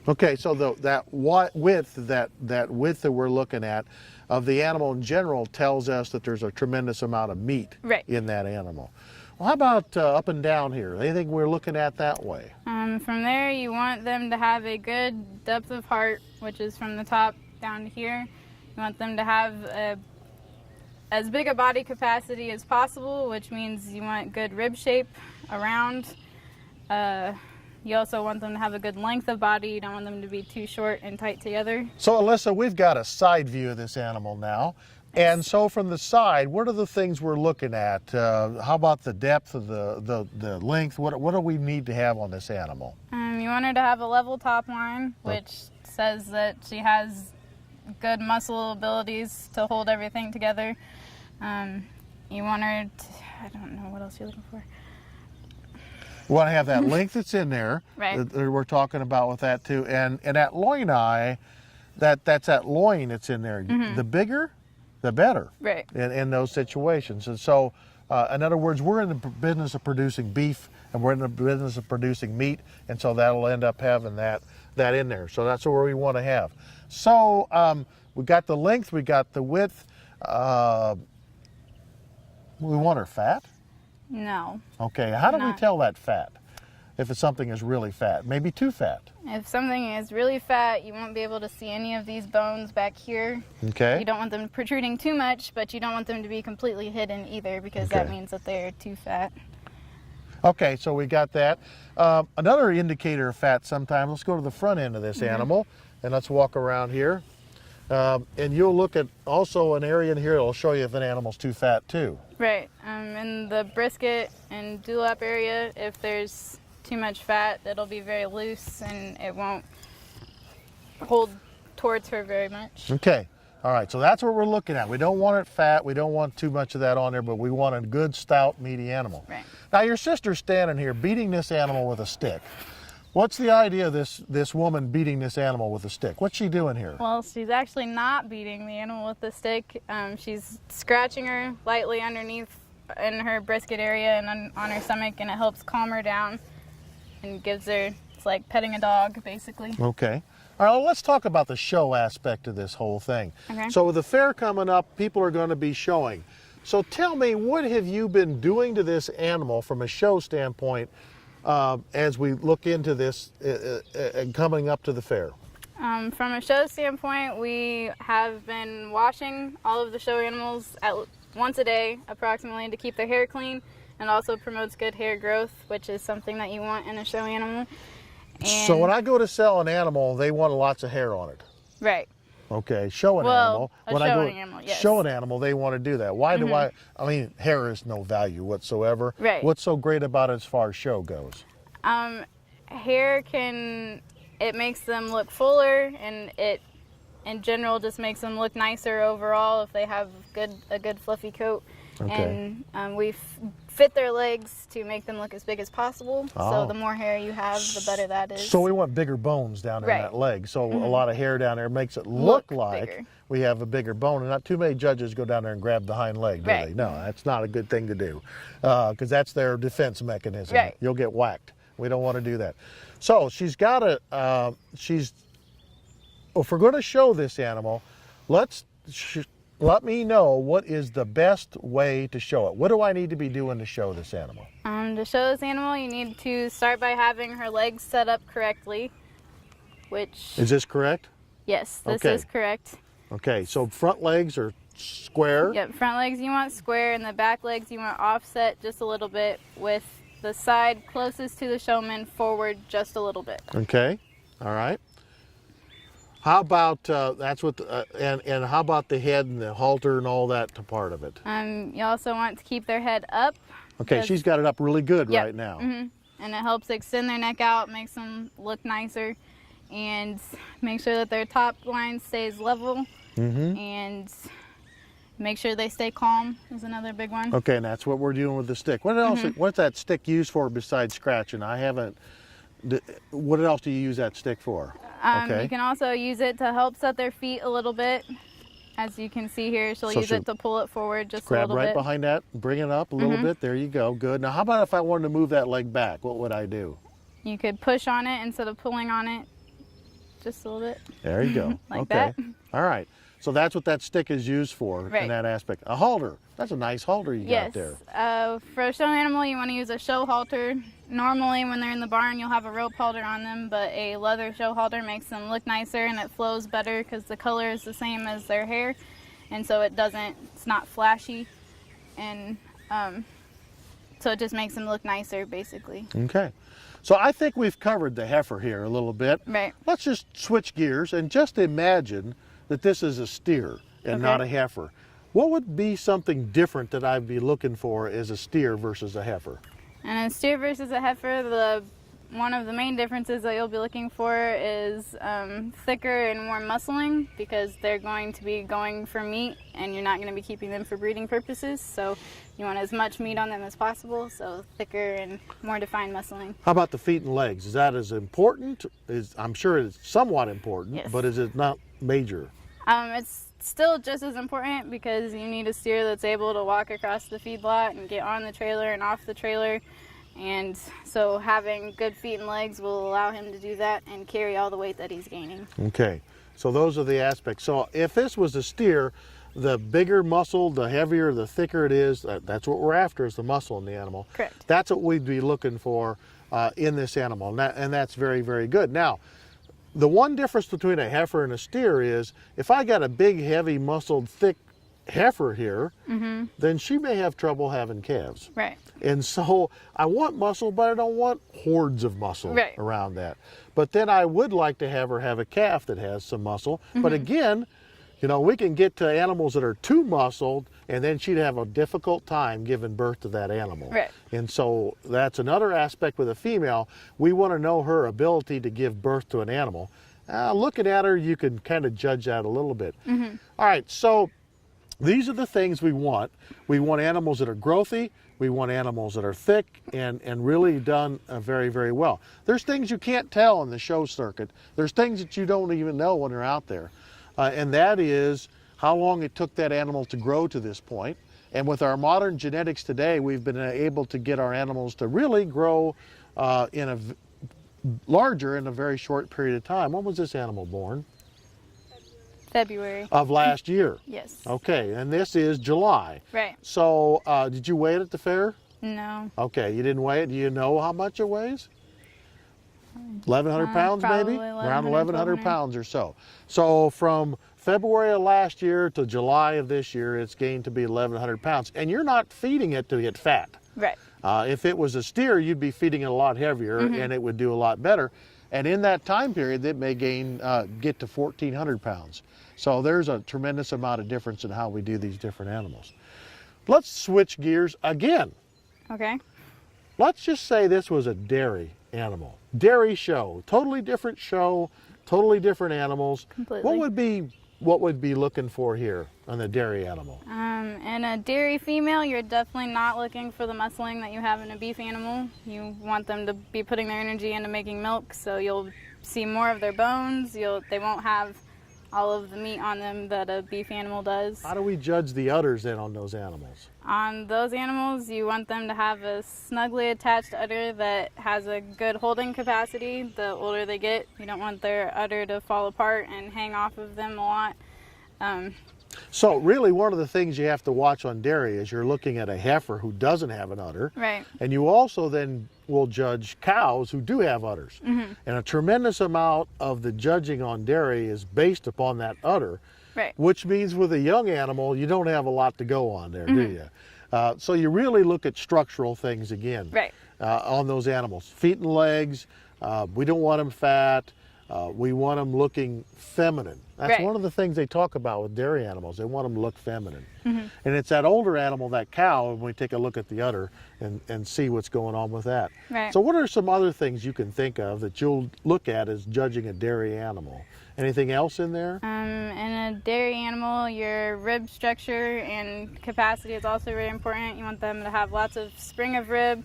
Okay, so that width that we're looking at of the animal in general tells us that there's a tremendous amount of meat Right. in that animal. Well, how about up and down here? Anything we're looking at that way? From there, you want them to have a good depth of heart, which is from the top down to here. You want them to have as big a body capacity as possible, which means you want good rib shape around. You also want them to have a good length of body. You don't want them to be too short and tight together. So Alyssa, we've got a side view of this animal now. And so from the side, what are the things we're looking at? How about the depth of the length? What do we need to have on this animal? You want her to have a level top line, which says that she has good muscle abilities to hold everything together. You want her to, I don't know what else you're looking for. We want to have that length that's in there. Right. That we're talking about with that too. And that loin eye, that's that loin that's in there. The bigger, the better. Right. In those situations. And so, in other words, we're in the business of producing beef, and we're in the business of producing meat, and so that'll end up having that in there. So that's where we want to have. So we got the length, we got the width. We want her fat. No. Okay, how do we Not- tell that fat? if it's something is really fat, maybe too fat? If something is really fat, you won't be able to see any of these bones back here. Okay. You don't want them protruding too much, but you don't want them to be completely hidden either, because that Okay. means that they're too fat. Okay, so we got that. Another indicator of fat sometimes, let's go to the front end of this animal and let's walk around here. And you'll look at also an area in here that'll show you if an animal's too fat too. Right. In the brisket and dewlap area, if there's too much fat, it'll be very loose and it won't hold towards her very much. Okay, all right, so that's what we're looking at. We don't want it fat, we don't want too much of that on there, but we want a good, stout, meaty animal. Right. Now your sister's standing here beating this animal with a stick. What's the idea of this woman beating this animal with a stick? What's she doing here? Well, she's actually not beating the animal with the stick. She's scratching her lightly underneath in her brisket area and on her stomach, and it helps calm her down and gives her, it's like petting a dog, basically. Okay. All right, well, let's talk about the show aspect of this whole thing. Okay. So with the fair coming up, people are going to be showing. So tell me, what have you been doing to this animal from a show standpoint as we look into this and coming up to the fair? From a show standpoint, we have been washing all of the show animals once a day approximately to keep their hair clean, and also promotes good hair growth, which is something that you want in a show animal. So when I go to sell an animal, they want lots of hair on it. Right. Okay, show an Well, animal. a When I go showing animal, yes. show an animal, they want to do that. Why do I mean, hair is no value whatsoever. Right. What's so great about it as far as show goes? Hair it makes them look fuller, and it in general just makes them look nicer overall if they have a good fluffy coat. Okay. And we fit their legs to make them look as big as possible. Oh. So the more hair you have, the better that is. So we want bigger bones down in Right. that leg. So a lot of hair down there makes it look like bigger. we have a bigger bone. And not too many judges go down there and grab the hind leg, do Right. they? No, that's not a good thing to do because that's their defense mechanism. Right. You'll get whacked. We don't want to do that. So she's got a, if we're going to show this animal, let me know what is the best way to show it. What do I need to be doing to show this animal? To show this animal, you need to start by having her legs set up correctly, which, Is this correct? yes, this Okay. is correct. Okay, so front legs are square. Yep, front legs you want square, and the back legs you want offset just a little bit, with the side closest to the showman forward just a little bit. Okay, all right. How about that's what and how about the head and the halter and all that part of it? You also want to keep their head up. Okay, because- she's got it up really good Yep, right now. And it helps extend their neck out, makes them look nicer, and make sure that their top line stays level, and make sure they stay calm is another big one. Okay, and that's what we're doing with the stick. What else? What's that stick used for besides scratching? I haven't. What else do you use that stick for? Okay. You can also use it to help set their feet a little bit. As you can see here, she'll So use it to pull it forward just a Grab little right bit. behind that, bring it up a little bit. There you go. Good. Now, how about if I wanted to move that leg back? What would I do? You could push on it instead of pulling on it just a little bit. There you go. Like okay. that. All right. So that's what that stick is used for in Right. that aspect. A halter. That's a nice halter you got Yes. there. For a show animal, you want to use a show halter. Normally, when they're in the barn, you'll have a rope halter on them, but a leather show halter makes them look nicer and it flows better because the color is the same as their hair, and so it's not flashy, and so it just makes them look nicer, basically. Okay. So I think we've covered the heifer here a little bit. Right. Let's just switch gears and just imagine that this is a steer and not a heifer. What would be something different that I'd be looking for as a steer versus a heifer? And a steer versus a heifer, one of the main differences that you'll be looking for is thicker and more muscling, because they're going to be going for meat and you're not going to be keeping them for breeding purposes. So you want as much meat on them as possible, so thicker and more defined muscling. How about the feet and legs? Is that as important? I'm sure it's somewhat important, Yes. but is it not major? It's still just as important, because you need a steer that's able to walk across the feedlot and get on the trailer and off the trailer. And so having good feet and legs will allow him to do that and carry all the weight that he's gaining. Okay, so those are the aspects. So if this was a steer, the bigger muscle, the heavier, the thicker it is, that's what we're after, is the muscle in the animal. Correct. That's what we'd be looking for. in this animal, and that's very, very good. Now, the one difference between a heifer and a steer is if I got a big, heavy, muscled, thick heifer here, then she may have trouble having calves. Right. And so I want muscle, but I don't want hordes of muscle Right. around that. But then I would like to have her have a calf that has some muscle. But again, you know, we can get to animals that are too muscled, and then she'd have a difficult time giving birth to that animal. Right. And so that's another aspect with a female. We want to know her ability to give birth to an animal. Looking at her, you can kind of judge that a little bit. All right, so these are the things we want. We want animals that are growthy. We want animals that are thick and really done very, very well. There's things you can't tell in the show circuit. There's things that you don't even know when they're out there. And that is how long it took that animal to grow to this point. And with our modern genetics today, we've been able to get our animals to really grow larger in a very short period of time. When was this animal born? February. Of last year. Yes. Okay, and this is July. Right. So did you weigh it at the fair? No. Okay, you didn't weigh it. Do you know how much it weighs? 1,100 pounds, maybe? Probably Around 1,100 pounds or so. So from February of last year to July of this year, it's gained to be 1,100 pounds. And you're not feeding it to get fat. Right. If it was a steer, you'd be feeding it a lot heavier and it would do a lot better. And in that time period, it may get to 1,400 pounds. So there's a tremendous amount of difference in how we do these different animals. Let's switch gears again. Okay. Let's just say this was a dairy animal. Dairy show, totally different show, totally different animals. Completely. What would be looking for here on the dairy animal? In a dairy female, you're definitely not looking for the muscling that you have in a beef animal. You want them to be putting their energy into making milk, so you'll see more of their bones. They won't have all of the meat on them that a beef animal does. How do we judge the udders then on those animals? On those animals, you want them to have a snugly attached udder that has a good holding capacity. The older they get, you don't want their udder to fall apart and hang off of them a lot. So really one of the things you have to watch on dairy is you're looking at a heifer who doesn't have an udder. Right. And you also then will judge cows who do have udders. And a tremendous amount of the judging on dairy is based upon that udder. Right. Which means with a young animal, you don't have a lot to go on there, do you? So you really look at structural things again. Right. On those animals. Feet and legs, we don't want them fat. We want them looking feminine. That's Right. one of the things they talk about with dairy animals. They want them to look feminine. And it's that older animal, that cow, when we take a look at the udder and see what's going on with that. Right. So what are some other things you can think of that you'll look at as judging a dairy animal? Anything else in there? In a dairy animal, your rib structure and capacity is also very important. You want them to have lots of spring of rib.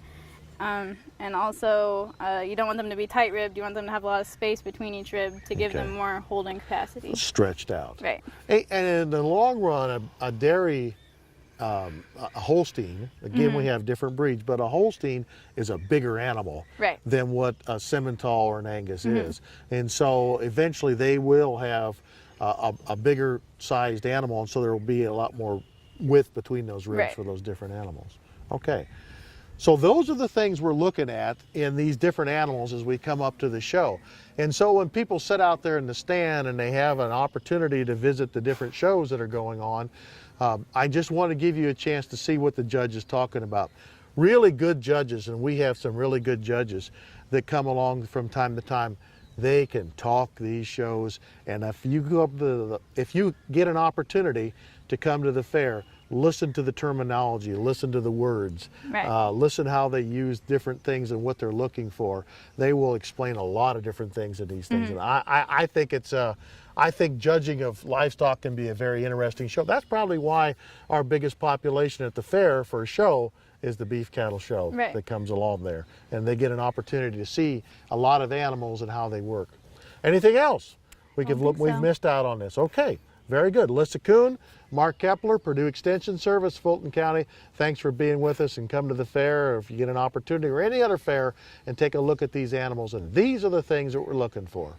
And also, you don't want them to be tight-ribbed. You want them to have a lot of space between each rib to give them more holding capacity. Stretched out. Right. And in the long run, a dairy, a Holstein, again, we have different breeds, but a Holstein is a bigger animal Right. than what a Simmental or an Angus is. And so eventually they will have a bigger sized animal, and so there will be a lot more width between those ribs Right. for those different animals. Okay. So those are the things we're looking at in these different animals as we come up to the show. And so when people sit out there in the stand and they have an opportunity to visit the different shows that are going on, I just want to give you a chance to see what the judge is talking about. Really good judges, and we have some really good judges that come along from time to time. They can talk these shows, and if you go up if you get an opportunity to come to the fair, listen to the terminology, listen to the words, Right. listen how they use different things and what they're looking for. They will explain a lot of different things in these things. And I think I think judging of livestock can be a very interesting show. That's probably why our biggest population at the fair for a show is the beef cattle show Right. that comes along there. And they get an opportunity to see a lot of animals and how they work. Anything else? We've so. missed out on this. Okay. Very good. Lissa Kuhn, Mark Kepler, Purdue Extension Service, Fulton County. Thanks for being with us, and come to the fair, or if you get an opportunity or any other fair, and take a look at these animals. And these are the things that we're looking for.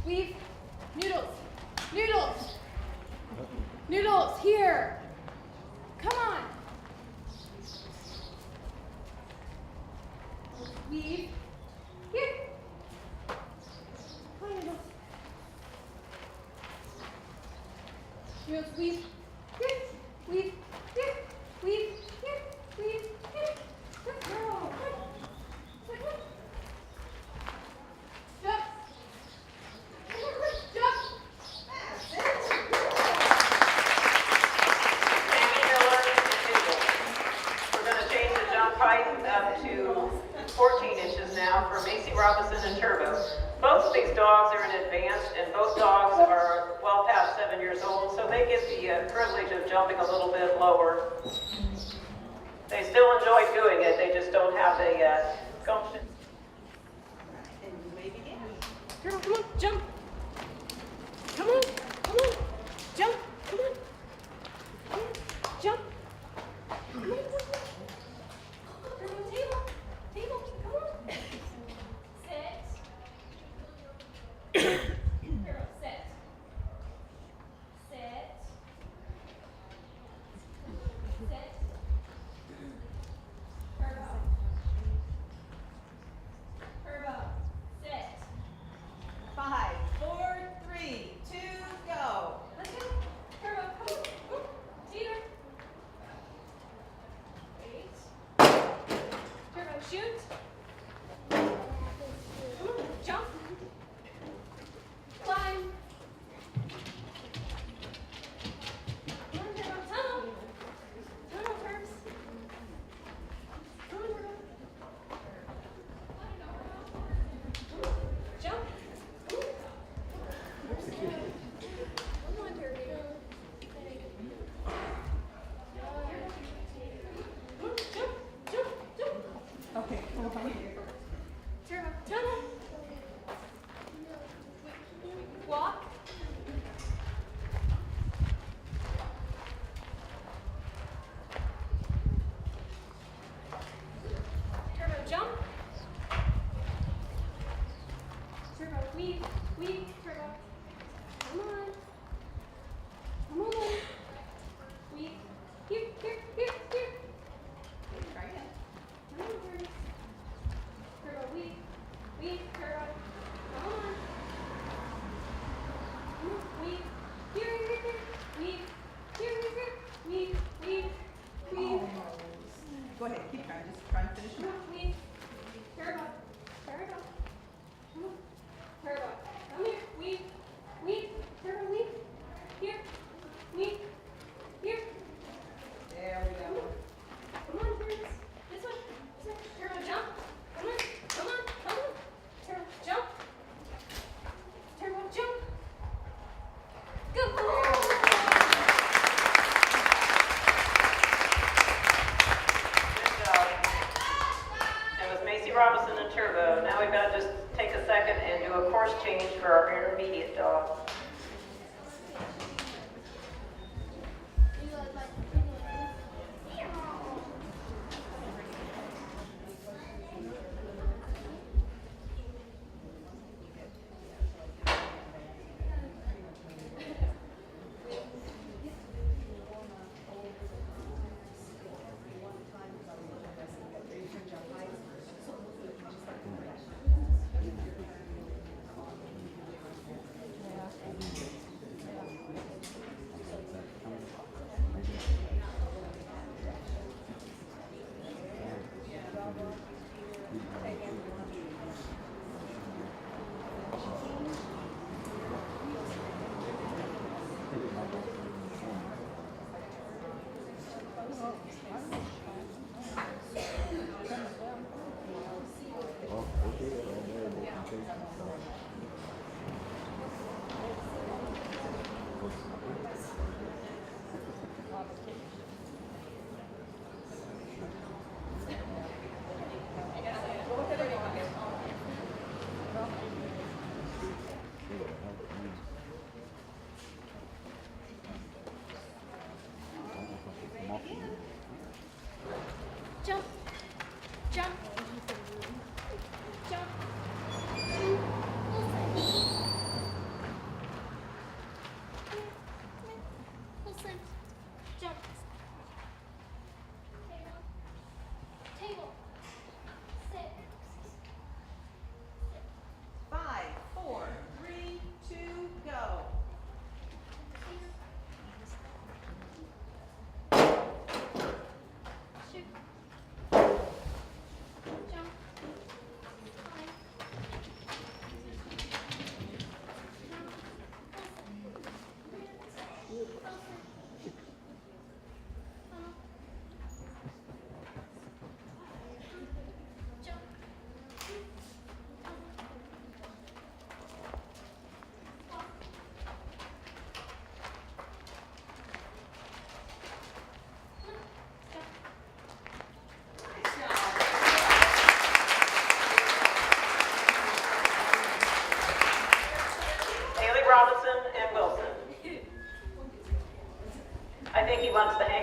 Weave. Noodles. Noodles. Noodles, here. Come on. Weave. Here. Come on, Noodles. Noodles, weave. Here. Weave. Here. Weave. Here. Weave. Here. Good girl. Good. Good. Jump. both dogs are well past 7 years old, so they get the privilege of jumping a little bit lower. They still enjoy doing it, they just don't have the gumption. And you may begin. Turtle, come on, jump. Come on, come on. Jump, come on. Come on, jump. Come on, come on. Turtle, table, table, come on. Sit. Turtle, sit. Sit. Sit. Turbo. Turbo. Sit. 5, 4, 3, 2, go. Let's go. Turbo, come on. Ooh, Teeter. Wait. Turbo, shoot. Come on, jump. Climb. Come on, Turbo, tunnel. Tunnel, Turks. Come on, Turbo. Jump. Come on, Turbo. Jump, jump, jump. Okay, come on. Turbo, tunnel. Walk. Turbo, jump. Turbo, weave, turbo. Come on. Come on. Weave. Here. Try again. Come on, Turbo. Turbo, weave, turbo. Come on. Come on, weave. Here. Weave. Here. Weave. Go ahead, keep trying. Just try and finish Come it. on, weave. Turbo. Come on. Turbo. Come here. Weave. Turbo, weave. Here. Weave. Here. There we go. Come on, birds. This one. Turbo, jump. Come on. Turbo, jump. Turbo, jump.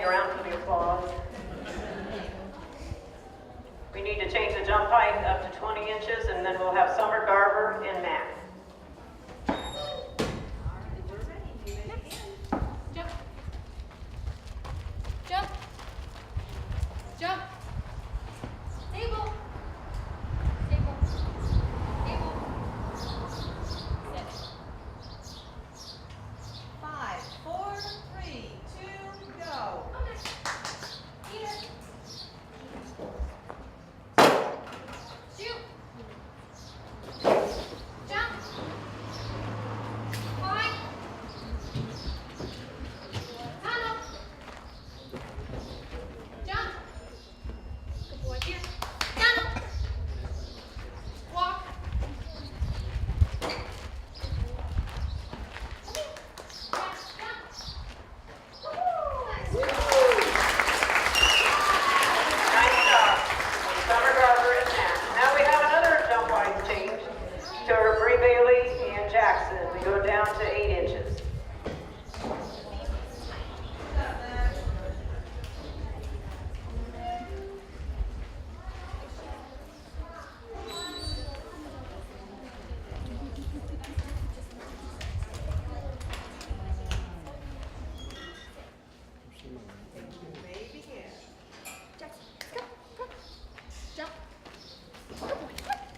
around for the applause. We need to change the jump height up to 20 inches, and then we'll have Summer, Garver, and Matt. Jump. Jump. Jump. Table. Table. Table. Sit. 5, 4, 3, 2, go. Eat it. Shoot. Jump. Climb. Tunnel. Jump. Good boy. Here. Tunnel. Walk. Nice job. Summer, Garver, and Matt. Now we have another jump height change to Bree Bailey and Jackson. We go down to 8 inches. May begin. Jump.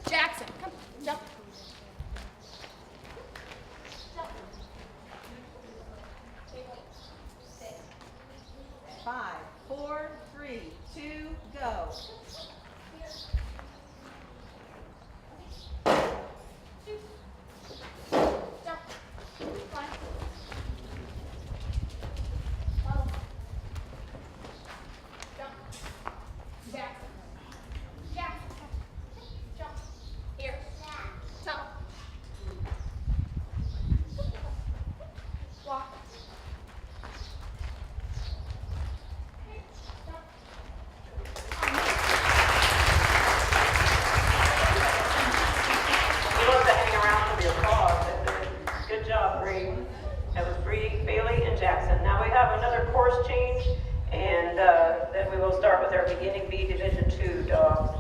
Jackson, come. Jump. Jump. 5, 4, 3, 2, go. Jump. Climb. Tunnel. Jump. Jackson. Jackson. Jump. Here. Tunnel. Walk. Jump. We love to hang around for the applause. Good job, Bree. That was Bree, Bailey, and Jackson. Now we have another course change, and then we will start with our beginning B Division II dogs.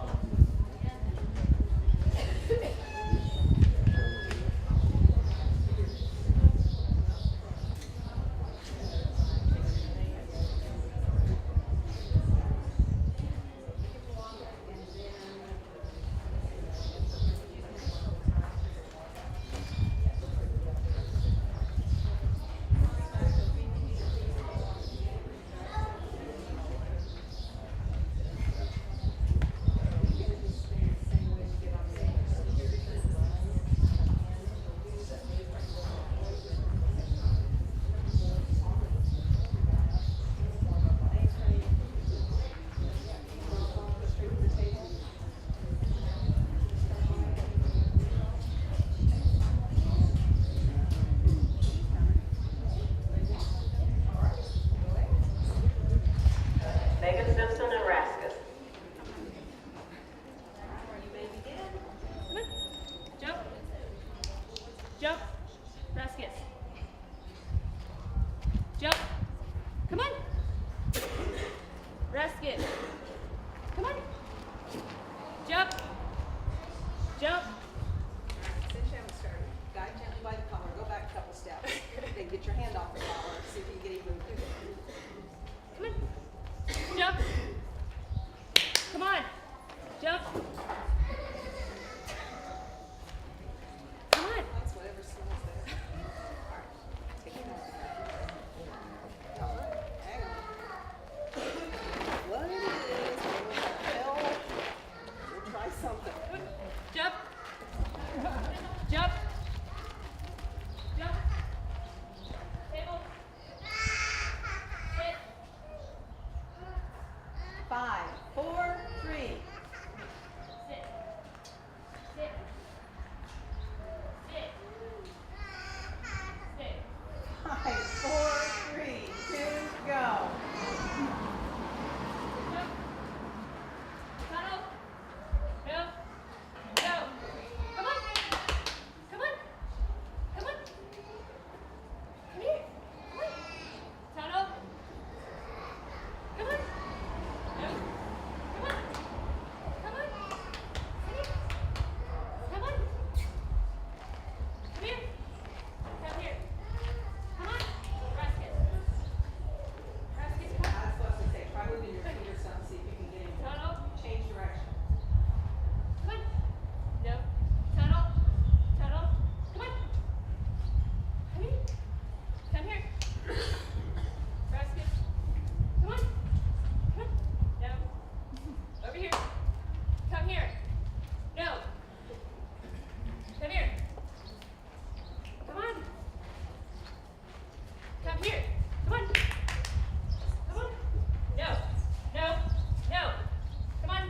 Megan Simpson and Raskus. You may begin. Come on. Jump. Jump. Raskus. Jump. Come on. Raskus. Come on. Jump. Jump. Since you haven't started, guide gently by the collar. Go back a couple steps. Then get your hand off the collar. See if you can get even quicker. Come on. Jump. Come on. Jump. Come on. That's whatever smells there. All right. Take it out. All right. Hang on. What it is, hell, we'll try something. Jump. Jump. Jump. Table. Sit. Come here. Rascus. Come on. Come on. No. Over here. Come here. No. Come here. Come on. Come here. Come on. Come on. No. No. No. Come on.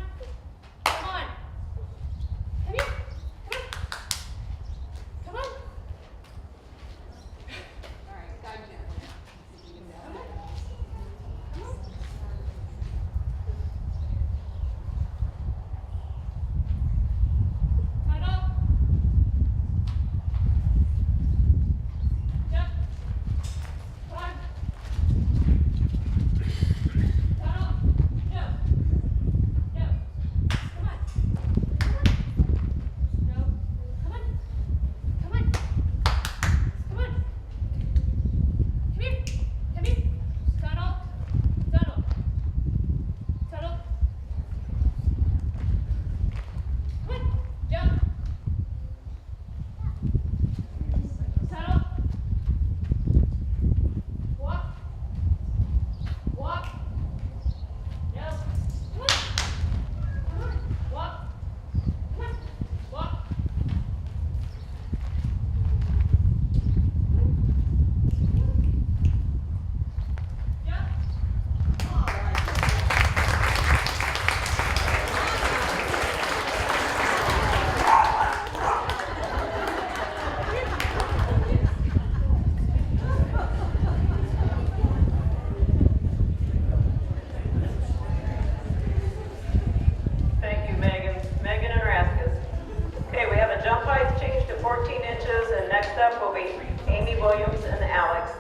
Come on. Come here. Come on. Come on. All right, got you. Come on. Come on. Tunnel. Jump. Come on. Tunnel. No. No. Come on. Come on. No. Come on. Come on. Come on. Come here. Come here. Tunnel. Tunnel. Tunnel. Come on. Jump. Tunnel. Walk. Walk. No. Come on. Come on. Walk. Come on. Walk. Jump. Thank you, Megan and Raskus. Okay, we have a jump height change to 14 inches, and next up will be Amy Williams and Alex.